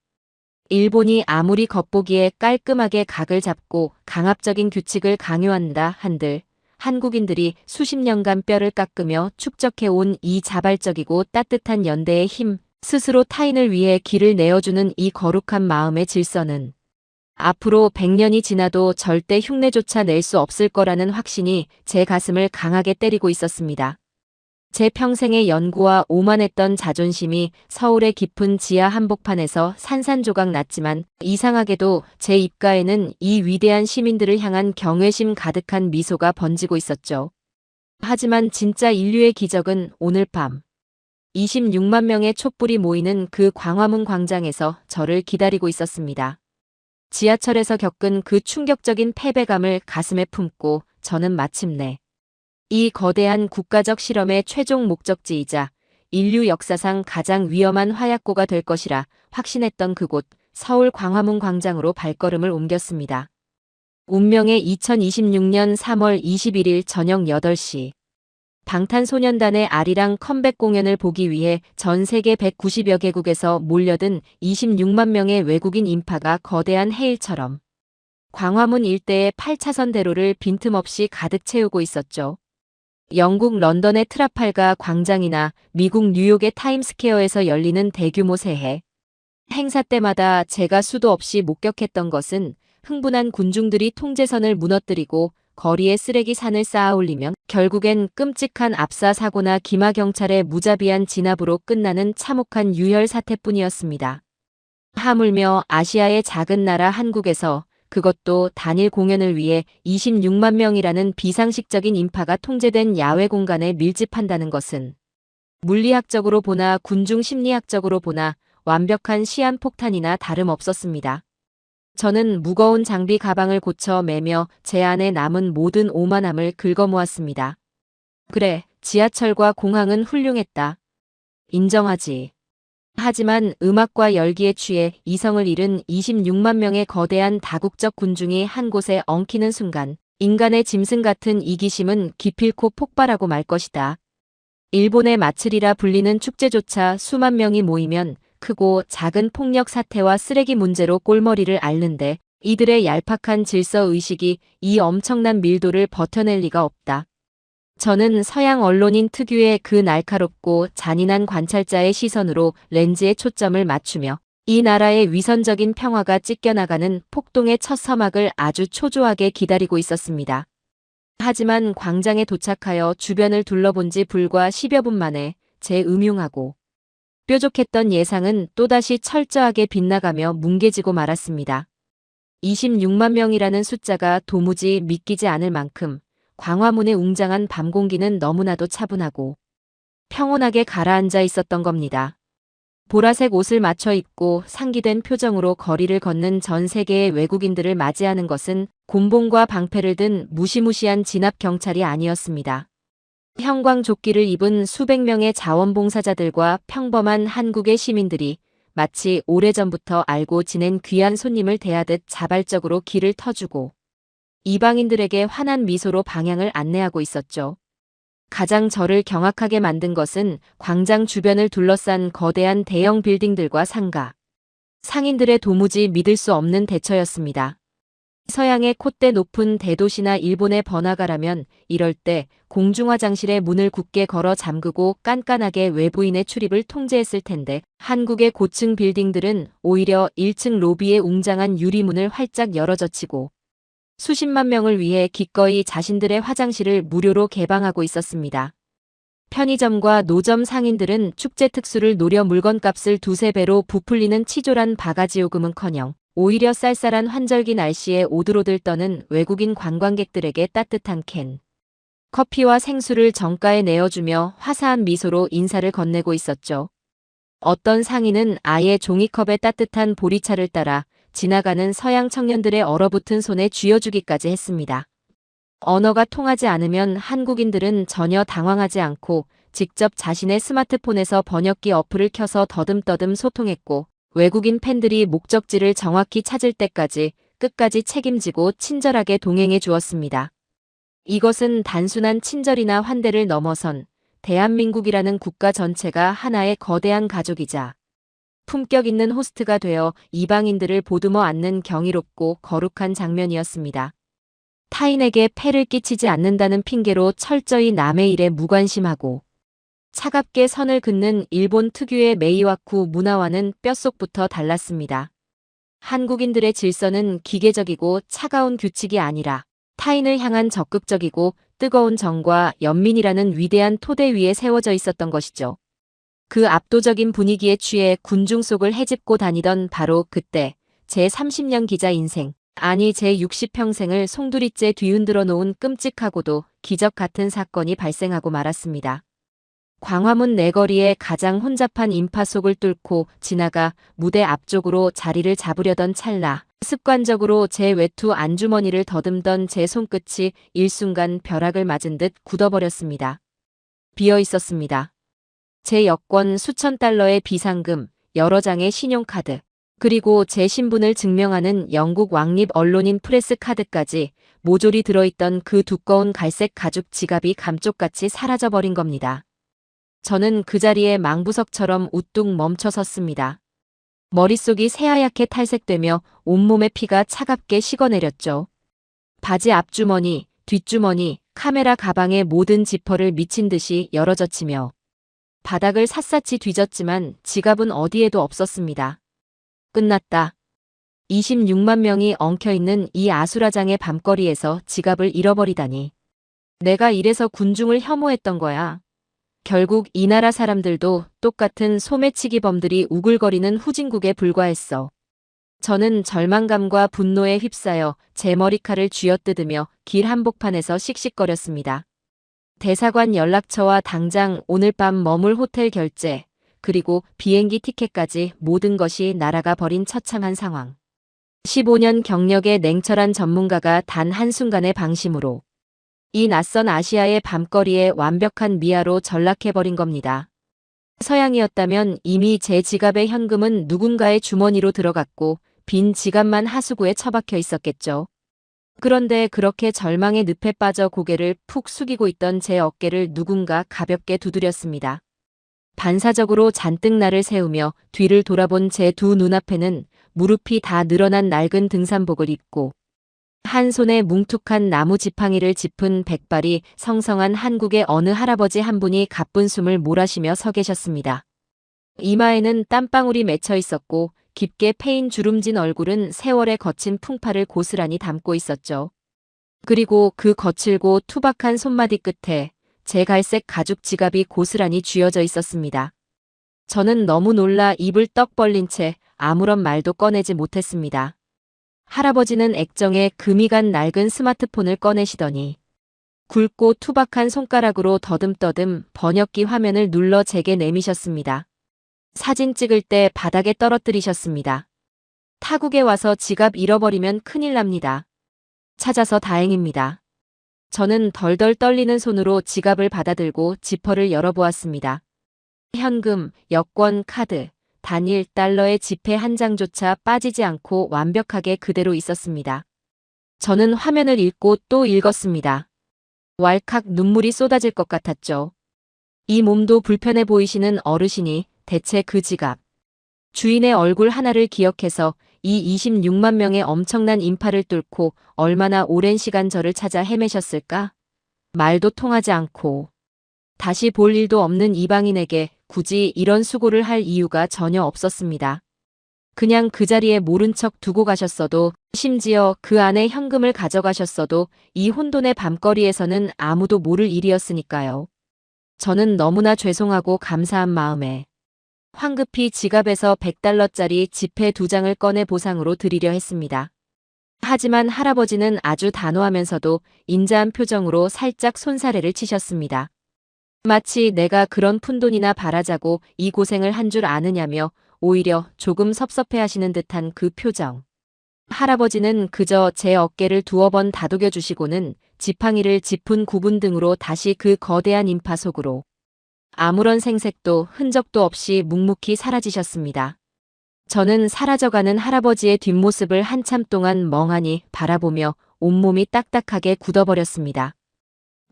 일본이 아무리 겉보기에 깔끔하게 각을 잡고 강압적인 규칙을 강요한다 한들 한국인들이 수십 년간 뼈를 깎으며 축적해온 이 자발적이고 따뜻한 연대의 힘, 스스로 타인을 위해 길을 내어주는 이 거룩한 마음의 질서는 앞으로 100년이 지나도 절대 흉내조차 낼 수 없을 거라는 확신이 제 가슴을 강하게 때리고 있었습니다. 제 평생의 연고와 오만했던 자존심이 서울의 깊은 지하 한복판에서 산산조각 났지만 이상하게도 제 입가에는 이 위대한 시민들을 향한 경외심 가득한 미소가 번지고 있었죠. 하지만 진짜 인류의 기적은 오늘 밤 26만 명의 촛불이 모이는 그 광화문 광장에서 저를 기다리고 있었습니다. 지하철에서 겪은 그 충격적인 패배감을 가슴에 품고 저는 마침내 이 거대한 국가적 실험의 최종 목적지이자 인류 역사상 가장 위험한 화약고가 될 것이라 확신했던 그곳 서울 광화문 광장으로 발걸음을 옮겼습니다. 운명의 2026년 3월 21일 저녁 8시 방탄소년단의 아리랑 컴백 공연을 보기 위해 전 세계 190여 개국에서 몰려든 26만 명의 외국인 인파가 거대한 해일처럼 광화문 일대의 8차선 대로를 빈틈없이 가득 채우고 있었죠. 영국 런던의 트라팔가 광장이나 미국 뉴욕의 타임스퀘어에서 열리는 대규모 새해 행사 때마다 제가 수도 없이 목격했던 것은 흥분한 군중들이 통제선을 무너뜨리고 거리에 쓰레기 산을 쌓아 올리면 결국엔 끔찍한 압사 사고나 기마 경찰의 무자비한 진압으로 끝나는 참혹한 유혈 사태뿐이었습니다. 하물며 아시아의 작은 나라 한국에서 그것도 단일 공연을 위해 26만 명이라는 비상식적인 인파가 통제된 야외 공간에 밀집한다는 것은 물리학적으로 보나 군중 심리학적으로 보나 완벽한 시한폭탄이나 다름없었습니다. 저는 무거운 장비 가방을 고쳐 매며 제 안에 남은 모든 오만함을 긁어모았습니다. 그래, 지하철과 공항은 훌륭했다. 인정하지. 하지만 음악과 열기에 취해 이성을 잃은 26만 명의 거대한 다국적 군중이 한 곳에 엉키는 순간 인간의 짐승 같은 이기심은 기필코 폭발하고 말 것이다. 일본의 마츠리라 불리는 축제조차 수만 명이 모이면 크고 작은 폭력 사태와 쓰레기 문제로 꼴머리를 앓는데 이들의 얄팍한 질서의식이 이 엄청난 밀도를 버텨낼 리가 없다. 저는 서양 언론인 특유의 그 날카롭고 잔인한 관찰자의 시선으로 렌즈에 초점을 맞추며 이 나라의 위선적인 평화가 찢겨나가는 폭동의 첫 서막을 아주 초조하게 기다리고 있었습니다. 하지만 광장에 도착하여 주변을 둘러본 지 불과 10여 분 만에 제 음흉하고 뾰족했던 예상은 또다시 철저하게 빗나가며 뭉개지고 말았습니다. 26만 명이라는 숫자가 도무지 믿기지 않을 만큼 광화문의 웅장한 밤 공기는 너무나도 차분하고 평온하게 가라앉아 있었던 겁니다. 보라색 옷을 맞춰 입고 상기된 표정으로 거리를 걷는 전 세계의 외국인들을 맞이하는 것은 곤봉과 방패를 든 무시무시한 진압 경찰이 아니었습니다. 형광조끼를 입은 수백 명의 자원봉사자들과 평범한 한국의 시민들이 마치 오래전부터 알고 지낸 귀한 손님을 대하듯 자발적으로 길을 터주고 이방인들에게 환한 미소로 방향을 안내하고 있었죠. 가장 저를 경악하게 만든 것은 광장 주변을 둘러싼 거대한 대형 빌딩들과 상가, 상인들의 도무지 믿을 수 없는 대처였습니다. 서양의 콧대 높은 대도시나 일본의 번화가라면 이럴 때 공중화장실의 문을 굳게 걸어 잠그고 깐깐하게 외부인의 출입을 통제했을 텐데 한국의 고층 빌딩들은 오히려 1층 로비의 웅장한 유리문을 활짝 열어젖히고 수십만 명을 위해 기꺼이 자신들의 화장실을 무료로 개방하고 있었습니다. 편의점과 노점 상인들은 축제 특수를 노려 물건값을 두세 배로 부풀리는 치졸한 바가지 요금은커녕 오히려 쌀쌀한 환절기 날씨에 오들오들 떠는 외국인 관광객들에게 따뜻한 캔, 커피와 생수를 정가에 내어주며 화사한 미소로 인사를 건네고 있었죠. 어떤 상인은 아예 종이컵에 따뜻한 보리차를 따라 지나가는 서양 청년들의 얼어붙은 손에 쥐어주기까지 했습니다. 언어가 통하지 않으면 한국인들은 전혀 당황하지 않고 직접 자신의 스마트폰에서 번역기 어플을 켜서 더듬더듬 소통했고 외국인 팬들이 목적지를 정확히 찾을 때까지 끝까지 책임지고 친절하게 동행해 주었습니다. 이것은 단순한 친절이나 환대를 넘어선 대한민국이라는 국가 전체가 하나의 거대한 가족이자 품격 있는 호스트가 되어 이방인들을 보듬어 안는 경이롭고 거룩한 장면이었습니다. 타인에게 폐를 끼치지 않는다는 핑계로 철저히 남의 일에 무관심하고 차갑게 선을 긋는 일본 특유의 메이와쿠 문화와는 뼛속부터 달랐습니다. 한국인들의 질서는 기계적이고 차가운 규칙이 아니라 타인을 향한 적극적이고 뜨거운 정과 연민이라는 위대한 토대 위에 세워져 있었던 것이죠. 그 압도적인 분위기에 취해 군중 속을 헤집고 다니던 바로 그때 제 30년 기자 인생, 아니 제 60평생을 송두리째 뒤흔들어 놓은 끔찍하고도 기적 같은 사건이 발생하고 말았습니다. 광화문 내거리의 가장 혼잡한 인파 속을 뚫고 지나가 무대 앞쪽으로 자리를 잡으려던 찰나 습관적으로 제 외투 안주머니를 더듬던 제 손끝이 일순간 벼락을 맞은 듯 굳어버렸습니다. 비어 있었습니다. 제 여권 수천 달러의 비상금, 여러 장의 신용카드, 그리고 제 신분을 증명하는 영국 왕립 언론인 프레스 카드까지 모조리 들어있던 그 두꺼운 갈색 가죽 지갑이 감쪽같이 사라져버린 겁니다. 저는 그 자리에 망부석처럼 우뚝 멈춰 섰습니다. 머릿속이 새하얗게 탈색되며 온몸의 피가 차갑게 식어내렸죠. 바지 앞주머니, 뒷주머니, 카메라 가방의 모든 지퍼를 미친 듯이 열어젖히며 바닥을 샅샅이 뒤졌지만 지갑은 어디에도 없었습니다. 끝났다. 26만 명이 엉켜있는 이 아수라장의 밤거리에서 지갑을 잃어버리다니. 내가 이래서 군중을 혐오했던 거야. 결국 이 나라 사람들도 똑같은 소매치기범들이 우글거리는 후진국에 불과했어. 저는 절망감과 분노에 휩싸여 제 머리칼을 쥐어뜯으며 길 한복판에서 씩씩거렸습니다. 대사관 연락처와 당장 오늘 밤 머물 호텔 결제, 그리고 비행기 티켓까지 모든 것이 날아가 버린 처참한 상황. 15년 경력의 냉철한 전문가가 단 한순간의 방심으로 이 낯선 아시아의 밤거리에 완벽한 미아로 전락해버린 겁니다. 서양이었다면 이미 제 지갑의 현금은 누군가의 주머니로 들어갔고 빈 지갑만 하수구에 처박혀 있었겠죠. 그런데 그렇게 절망의 늪에 빠져 고개를 푹 숙이고 있던 제 어깨를 누군가 가볍게 두드렸습니다. 반사적으로 잔뜩 나를 세우며 뒤를 돌아본 제 두 눈앞에는 무릎이 다 늘어난 낡은 등산복을 입고 한 손에 뭉툭한 나무 지팡이를 짚은 백발이 성성한 한국의 어느 할아버지 한 분이 가쁜 숨을 몰아쉬며 서 계셨습니다. 이마에는 땀방울이 맺혀 있었고 깊게 패인 주름진 얼굴은 세월의 거친 풍파를 고스란히 담고 있었죠. 그리고 그 거칠고 투박한 손마디 끝에 제 갈색 가죽 지갑이 고스란히 쥐어져 있었습니다. 저는 너무 놀라 입을 떡 벌린 채 아무런 말도 꺼내지 못했습니다. 할아버지는 액정에 금이 간 낡은 스마트폰을 꺼내시더니 굵고 투박한 손가락으로 더듬더듬 번역기 화면을 눌러 제게 내미셨습니다. 사진 찍을 때 바닥에 떨어뜨리셨습니다. 타국에 와서 지갑 잃어버리면 큰일 납니다. 찾아서 다행입니다. 저는 덜덜 떨리는 손으로 지갑을 받아들고 지퍼를 열어보았습니다. 현금, 여권, 카드, 단 1달러의 지폐 한 장조차 빠지지 않고 완벽하게 그대로 있었습니다. 저는 화면을 읽고 또 읽었습니다. 왈칵 눈물이 쏟아질 것 같았죠. 이 몸도 불편해 보이시는 어르신이 대체 그 지갑, 주인의 얼굴 하나를 기억해서 이 26만 명의 엄청난 인파를 뚫고 얼마나 오랜 시간 저를 찾아 헤매셨을까? 말도 통하지 않고 다시 볼 일도 없는 이방인에게 굳이 이런 수고를 할 이유가 전혀 없었습니다. 그냥 그 자리에 모른 척 두고 가셨어도, 심지어 그 안에 현금을 가져가셨어도 이 혼돈의 밤거리에서는 아무도 모를 일이었으니까요. 저는 너무나 죄송하고 감사한 마음에 황급히 지갑에서 100달러짜리 지폐 2장을 꺼내 보상으로 드리려 했습니다. 하지만 할아버지는 아주 단호하면서도 인자한 표정으로 살짝 손사래를 치셨습니다. 마치 내가 그런 푼돈이나 바라자고 이 고생을 한 줄 아느냐며 오히려 조금 섭섭해하시는 듯한 그 표정. 할아버지는 그저 제 어깨를 두어 번 다독여 주시고는 지팡이를 짚은 구분 등으로 다시 그 거대한 인파 속으로 아무런 생색도 흔적도 없이 묵묵히 사라지셨습니다. 저는 사라져가는 할아버지의 뒷모습을 한참 동안 멍하니 바라보며 온몸이 딱딱하게 굳어버렸습니다.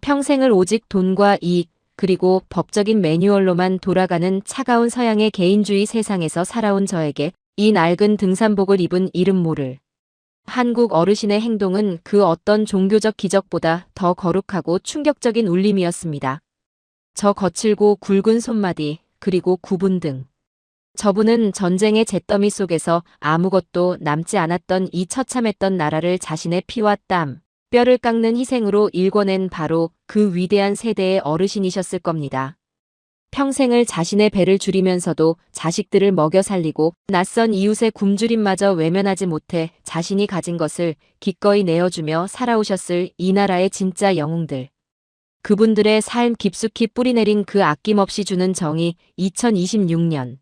평생을 오직 돈과 이익, 그리고 법적인 매뉴얼로만 돌아가는 차가운 서양의 개인주의 세상에서 살아온 저에게 이 낡은 등산복을 입은 이름 모를 한국 어르신의 행동은 그 어떤 종교적 기적보다 더 거룩하고 충격적인 울림이었습니다. 저 거칠고 굵은 손마디, 그리고 구분 등. 저분은 전쟁의 잿더미 속에서 아무것도 남지 않았던 이 처참했던 나라를 자신의 피와 땀, 뼈를 깎는 희생으로 일궈낸 바로 그 위대한 세대의 어르신이셨을 겁니다. 평생을 자신의 배를 줄이면서도 자식들을 먹여 살리고 낯선 이웃의 굶주림마저 외면하지 못해 자신이 가진 것을 기꺼이 내어주며 살아오셨을 이 나라의 진짜 영웅들. 그분들의 삶 깊숙이 뿌리내린 그 아낌없이 주는 정이 2026년.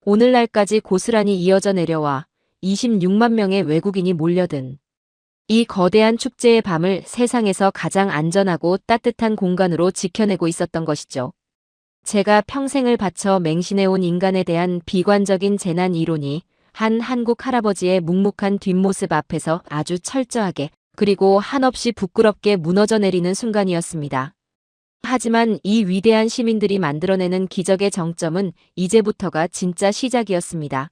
오늘날까지 고스란히 이어져 내려와 26만 명의 외국인이 몰려든 이 거대한 축제의 밤을 세상에서 가장 안전하고 따뜻한 공간으로 지켜내고 있었던 것이죠. 제가 평생을 바쳐 맹신해온 인간에 대한 비관적인 재난 이론이 한 한국 할아버지의 묵묵한 뒷모습 앞에서 아주 철저하게 그리고 한없이 부끄럽게 무너져 내리는 순간이었습니다. 하지만 이 위대한 시민들이 만들어내는 기적의 정점은 이제부터가 진짜 시작이었습니다.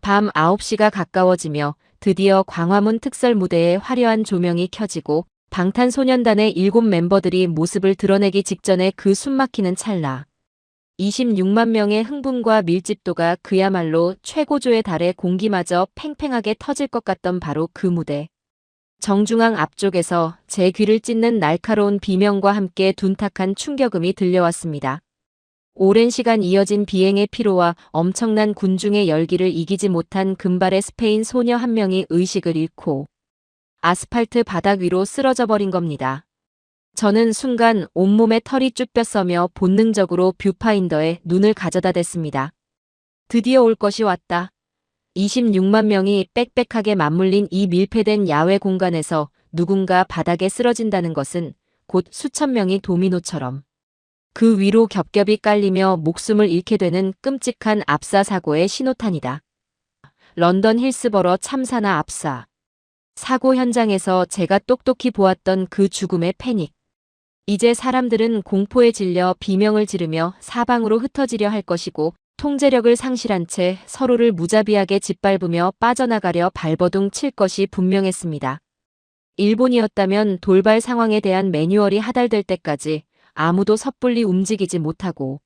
밤 9시가 가까워지며 드디어 광화문 특설 무대에 화려한 조명이 켜지고 방탄소년단의 7 멤버들이 모습을 드러내기 직전의 그 숨막히는 찰나. 26만 명의 흥분과 밀집도가 그야말로 최고조에 달해 공기마저 팽팽하게 터질 것 같던 바로 그 무대. 정중앙 앞쪽에서 제 귀를 찢는 날카로운 비명과 함께 둔탁한 충격음이 들려왔습니다. 오랜 시간 이어진 비행의 피로와 엄청난 군중의 열기를 이기지 못한 금발의 스페인 소녀 한 명이 의식을 잃고 아스팔트 바닥 위로 쓰러져 버린 겁니다. 저는 순간 온몸에 털이 쭉 뼈서며 본능적으로 뷰파인더에 눈을 가져다 댔습니다. 드디어 올 것이 왔다. 26만 명이 빽빽하게 맞물린 이 밀폐된 야외 공간에서 누군가 바닥에 쓰러진다는 것은 곧 수천 명이 도미노처럼 그 위로 겹겹이 깔리며 목숨을 잃게 되는 끔찍한 압사 사고의 신호탄이다. 런던 힐스버러 참사나 압사. 사고 현장에서 제가 똑똑히 보았던 그 죽음의 패닉. 이제 사람들은 공포에 질려 비명을 지르며 사방으로 흩어지려 할 것이고 통제력을 상실한 채 서로를 무자비하게 짓밟으며 빠져나가려 발버둥 칠 것이 분명했습니다. 일본이었다면 돌발 상황에 대한 매뉴얼이 하달될 때까지 아무도 섣불리 움직이지 못하고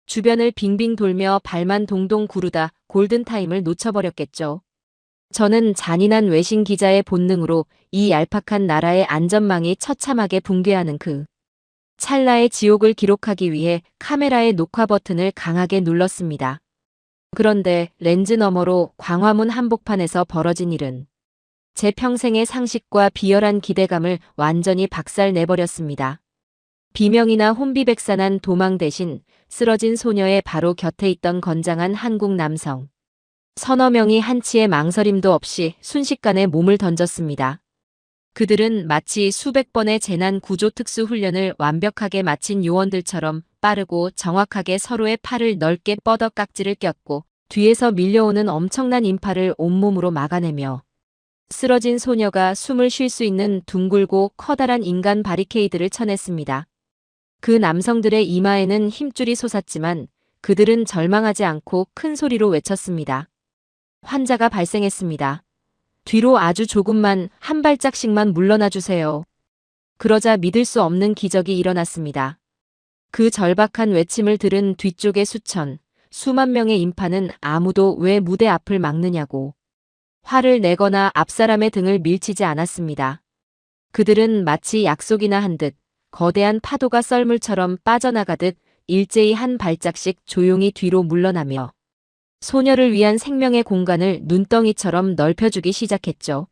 주변을 빙빙 돌며 발만 동동 구르다 골든타임을 놓쳐버렸겠죠. 저는 잔인한 외신 기자의 본능으로 이 얄팍한 나라의 안전망이 처참하게 붕괴하는 그 찰나의 지옥을 기록하기 위해 카메라의 녹화 버튼을 강하게 눌렀습니다. 그런데 렌즈 너머로 광화문 한복판에서 벌어진 일은 제 평생의 상식과 비열한 기대감을 완전히 박살내버렸습니다. 비명이나 혼비백산한 도망 대신 쓰러진 소녀의 바로 곁에 있던 건장한 한국 남성. 서너 명이 한치의 망설임도 없이 순식간에 몸을 던졌습니다. 그들은 마치 수백 번의 재난 구조 특수 훈련을 완벽하게 마친 요원들처럼 빠르고 정확하게 서로의 팔을 넓게 뻗어 깍지를 꼈고 뒤에서 밀려오는 엄청난 인파를 온몸으로 막아내며 쓰러진 소녀가 숨을 쉴 수 있는 둥글고 커다란 인간 바리케이드를 쳐냈습니다. 그 남성들의 이마에는 힘줄이 솟았지만 그들은 절망하지 않고 큰 소리로 외쳤습니다. 환자가 발생했습니다. 뒤로 아주 조금만 한 발짝씩만 물러나 주세요. 그러자 믿을 수 없는 기적이 일어났습니다. 그 절박한 외침을 들은 뒤쪽의 수만 명의 인파는 아무도 왜 무대 앞을 막느냐고 화를 내거나 앞사람의 등을 밀치지 않았습니다. 그들은 마치 약속이나 한 듯 거대한 파도가 썰물처럼 빠져나가듯 일제히 한 발짝씩 조용히 뒤로 물러나며 소녀를 위한 생명의 공간을 눈덩이처럼 넓혀주기 시작했죠.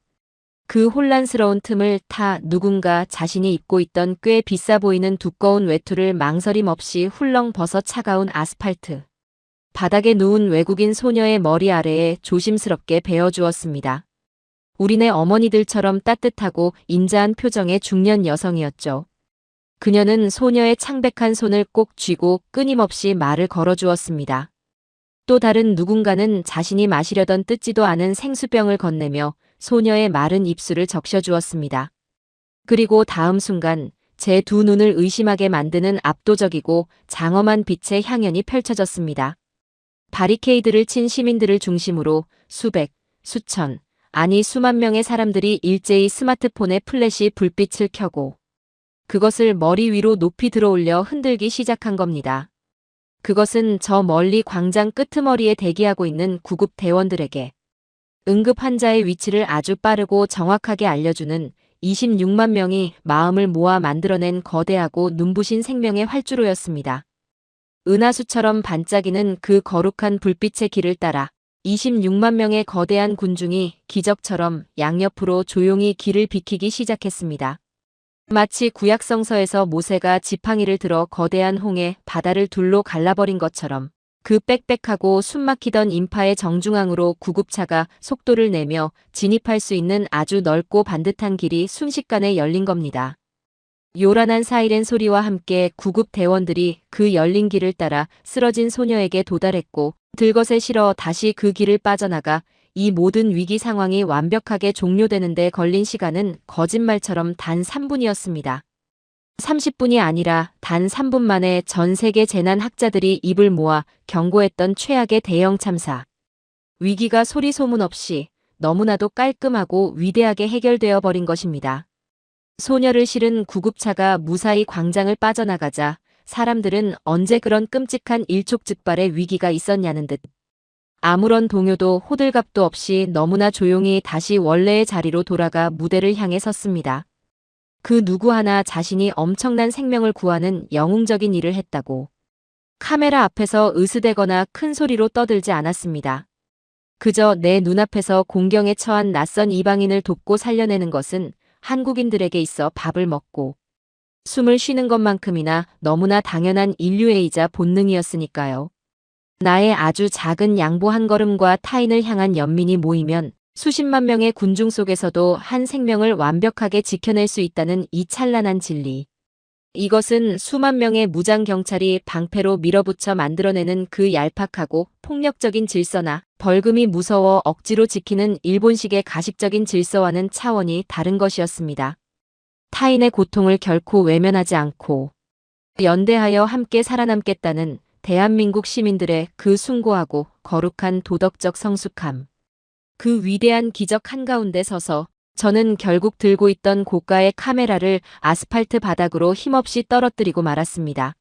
그 혼란스러운 틈을 타 누군가 자신이 입고 있던 꽤 비싸 보이는 두꺼운 외투를 망설임 없이 훌렁 벗어 차가운 아스팔트 바닥에 누운 외국인 소녀의 머리 아래에 조심스럽게 베어주었습니다. 우리네 어머니들처럼 따뜻하고 인자한 표정의 중년 여성이었죠. 그녀는 소녀의 창백한 손을 꼭 쥐고 끊임없이 말을 걸어주었습니다. 또 다른 누군가는 자신이 마시려던 뜯지도 않은 생수병을 건네며 소녀의 마른 입술을 적셔주었습니다. 그리고 다음 순간 제 두 눈을 의심하게 만드는 압도적이고 장엄한 빛의 향연이 펼쳐졌습니다. 바리케이드를 친 시민들을 중심으로 수백, 수천, 아니 수만 명의 사람들이 일제히 스마트폰에 플래시 불빛을 켜고 그것을 머리 위로 높이 들어올려 흔들기 시작한 겁니다. 그것은 저 멀리 광장 끄트머리에 대기하고 있는 구급 대원들에게 응급 환자의 위치를 아주 빠르고 정확하게 알려주는 26만 명이 마음을 모아 만들어낸 거대하고 눈부신 생명의 활주로였습니다. 은하수처럼 반짝이는 그 거룩한 불빛의 길을 따라 26만 명의 거대한 군중이 기적처럼 양옆으로 조용히 길을 비키기 시작했습니다. 마치 구약성서에서 모세가 지팡이를 들어 거대한 홍해 바다를 둘로 갈라버린 것처럼 그 빽빽하고 숨막히던 인파의 정중앙으로 구급차가 속도를 내며 진입할 수 있는 아주 넓고 반듯한 길이 순식간에 열린 겁니다. 요란한 사이렌 소리와 함께 구급 대원들이 그 열린 길을 따라 쓰러진 소녀에게 도달했고 들것에 실어 다시 그 길을 빠져나가 이 모든 위기 상황이 완벽하게 종료되는 데 걸린 시간은 거짓말처럼 단 3분이었습니다. 30분이 아니라 단 3분 만에 전 세계 재난학자들이 입을 모아 경고했던 최악의 대형 참사. 위기가 소리 소문 없이 너무나도 깔끔하고 위대하게 해결되어 버린 것입니다. 소녀를 실은 구급차가 무사히 광장을 빠져나가자 사람들은 언제 그런 끔찍한 일촉즉발의 위기가 있었냐는 듯 아무런 동요도 호들갑도 없이 너무나 조용히 다시 원래의 자리로 돌아가 무대를 향해 섰습니다. 그 누구 하나 자신이 엄청난 생명을 구하는 영웅적인 일을 했다고 카메라 앞에서 으스대거나 큰 소리로 떠들지 않았습니다. 그저 내 눈앞에서 공경에 처한 낯선 이방인을 돕고 살려내는 것은 한국인들에게 있어 밥을 먹고 숨을 쉬는 것만큼이나 너무나 당연한 인류애이자 본능이었으니까요. 나의 아주 작은 양보 한 걸음과 타인을 향한 연민이 모이면 수십만 명의 군중 속에서도 한 생명을 완벽하게 지켜낼 수 있다는 이 찬란한 진리. 이것은 수만 명의 무장 경찰이 방패로 밀어붙여 만들어내는 그 얄팍하고 폭력적인 질서나 벌금이 무서워 억지로 지키는 일본식의 가식적인 질서와는 차원이 다른 것이었습니다. 타인의 고통을 결코 외면하지 않고 연대하여 함께 살아남겠다는 대한민국 시민들의 그 숭고하고 거룩한 도덕적 성숙함. 그 위대한 기적 한가운데 서서 저는 결국 들고 있던 고가의 카메라를 아스팔트 바닥으로 힘없이 떨어뜨리고 말았습니다.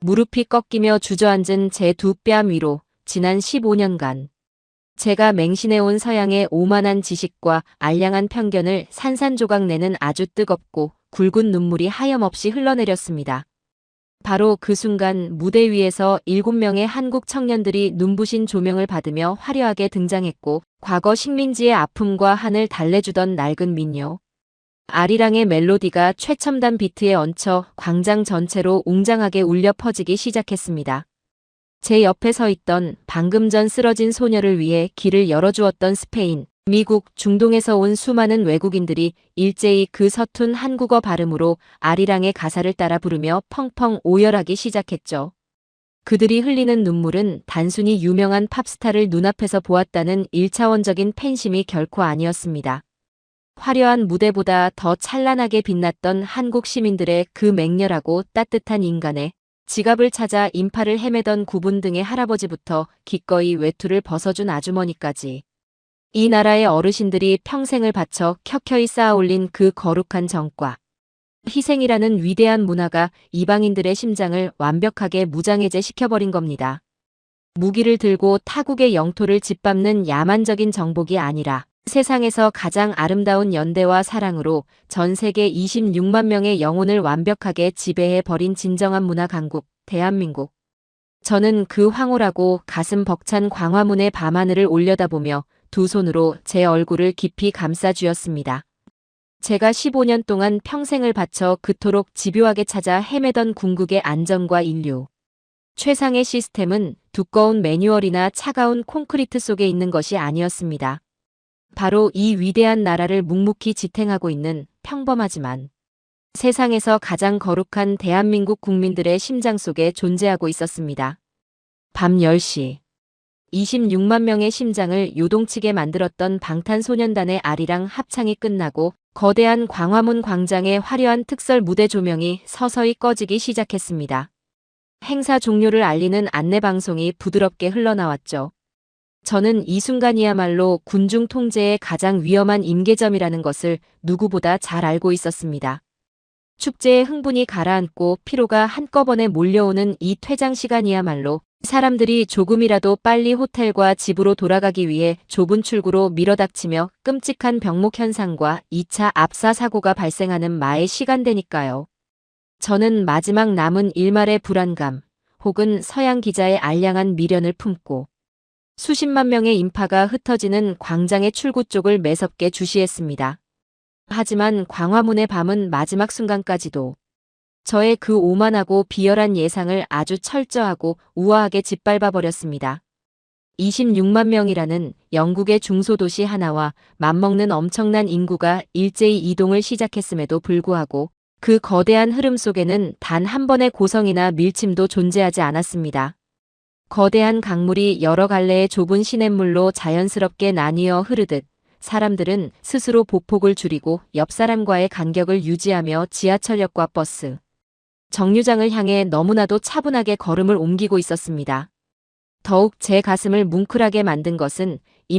무릎이 꺾이며 주저앉은 제 두 뺨 위로 지난 15년간 제가 맹신해온 서양의 오만한 지식과 알량한 편견을 산산조각 내는 아주 뜨겁고 굵은 눈물이 하염없이 흘러내렸습니다. 바로 그 순간 무대 위에서 7명의 한국 청년들이 눈부신 조명을 받으며 화려하게 등장했고, 과거 식민지의 아픔과 한을 달래주던 낡은 민요 아리랑의 멜로디가 최첨단 비트에 얹혀 광장 전체로 웅장하게 울려 퍼지기 시작했습니다. 제 옆에 서 있던 방금 전 쓰러진 소녀를 위해 길을 열어주었던 스페인, 미국, 중동에서 온 수많은 외국인들이 일제히 그 서툰 한국어 발음으로 아리랑의 가사를 따라 부르며 펑펑 오열하기 시작했죠. 그들이 흘리는 눈물은 단순히 유명한 팝스타를 눈앞에서 보았다는 1차원적인 팬심이 결코 아니었습니다. 화려한 무대보다 더 찬란하게 빛났던 한국 시민들의 그 맹렬하고 따뜻한 인간에 지갑을 찾아 인파를 헤매던 구분 등의 할아버지부터 기꺼이 외투를 벗어준 아주머니까지 이 나라의 어르신들이 평생을 바쳐 켜켜이 쌓아올린 그 거룩한 정과 희생이라는 위대한 문화가 이방인들의 심장을 완벽하게 무장해제시켜버린 겁니다. 무기를 들고 타국의 영토를 짓밟는 야만적인 정복이 아니라 세상에서 가장 아름다운 연대와 사랑으로 전 세계 26만 명의 영혼을 완벽하게 지배해버린 진정한 문화 강국, 대한민국. 저는 그 황홀하고 가슴 벅찬 광화문의 밤하늘을 올려다보며 두 손으로 제 얼굴을 깊이 감싸 쥐었습니다. 제가 15년 동안 평생을 바쳐 그토록 집요하게 찾아 헤매던 궁극의 안정과 인류. 최상의 시스템은 두꺼운 매뉴얼이나 차가운 콘크리트 속에 있는 것이 아니었습니다. 바로 이 위대한 나라를 묵묵히 지탱하고 있는 평범하지만 세상에서 가장 거룩한 대한민국 국민들의 심장 속에 존재하고 있었습니다. 밤 10시. 26만 명의 심장을 요동치게 만들었던 방탄소년단의 아리랑 합창이 끝나고 거대한 광화문 광장의 화려한 특설 무대 조명이 서서히 꺼지기 시작했습니다. 행사 종료를 알리는 안내방송이 부드럽게 흘러나왔죠. 저는 이 순간이야말로 군중 통제의 가장 위험한 임계점이라는 것을 누구보다 잘 알고 있었습니다. 축제의 흥분이 가라앉고 피로가 한꺼번에 몰려오는 이 퇴장 시간이야말로 사람들이 조금이라도 빨리 호텔과 집으로 돌아가기 위해 좁은 출구로 밀어닥치며 끔찍한 병목 현상과 2차 압사 사고가 발생하는 마의 시간대니까요. 저는 마지막 남은 일말의 불안감 혹은 서양 기자의 알량한 미련을 품고 수십만 명의 인파가 흩어지는 광장의 출구 쪽을 매섭게 주시했습니다. 하지만 광화문의 밤은 마지막 순간까지도 저의 그 오만하고 비열한 예상을 아주 철저하고 우아하게 짓밟아버렸습니다. 26만 명이라는 영국의 중소도시 하나와 맞먹는 엄청난 인구가 일제히 이동을 시작했음에도 불구하고 그 거대한 흐름 속에는 단 한 번의 고성이나 밀침도 존재하지 않았습니다. 거대한 강물이 여러 갈래의 좁은 시냇물로 자연스럽게 나뉘어 흐르듯 사람들은 스스로 보폭을 줄이고 옆 사람과의 간격을 유지하며 지하철역과 버스, 정류장을 향해 너무나도 차분하게 걸음을 옮기고 있었습니다. 더욱 제 가슴을 뭉클하게 만든 것은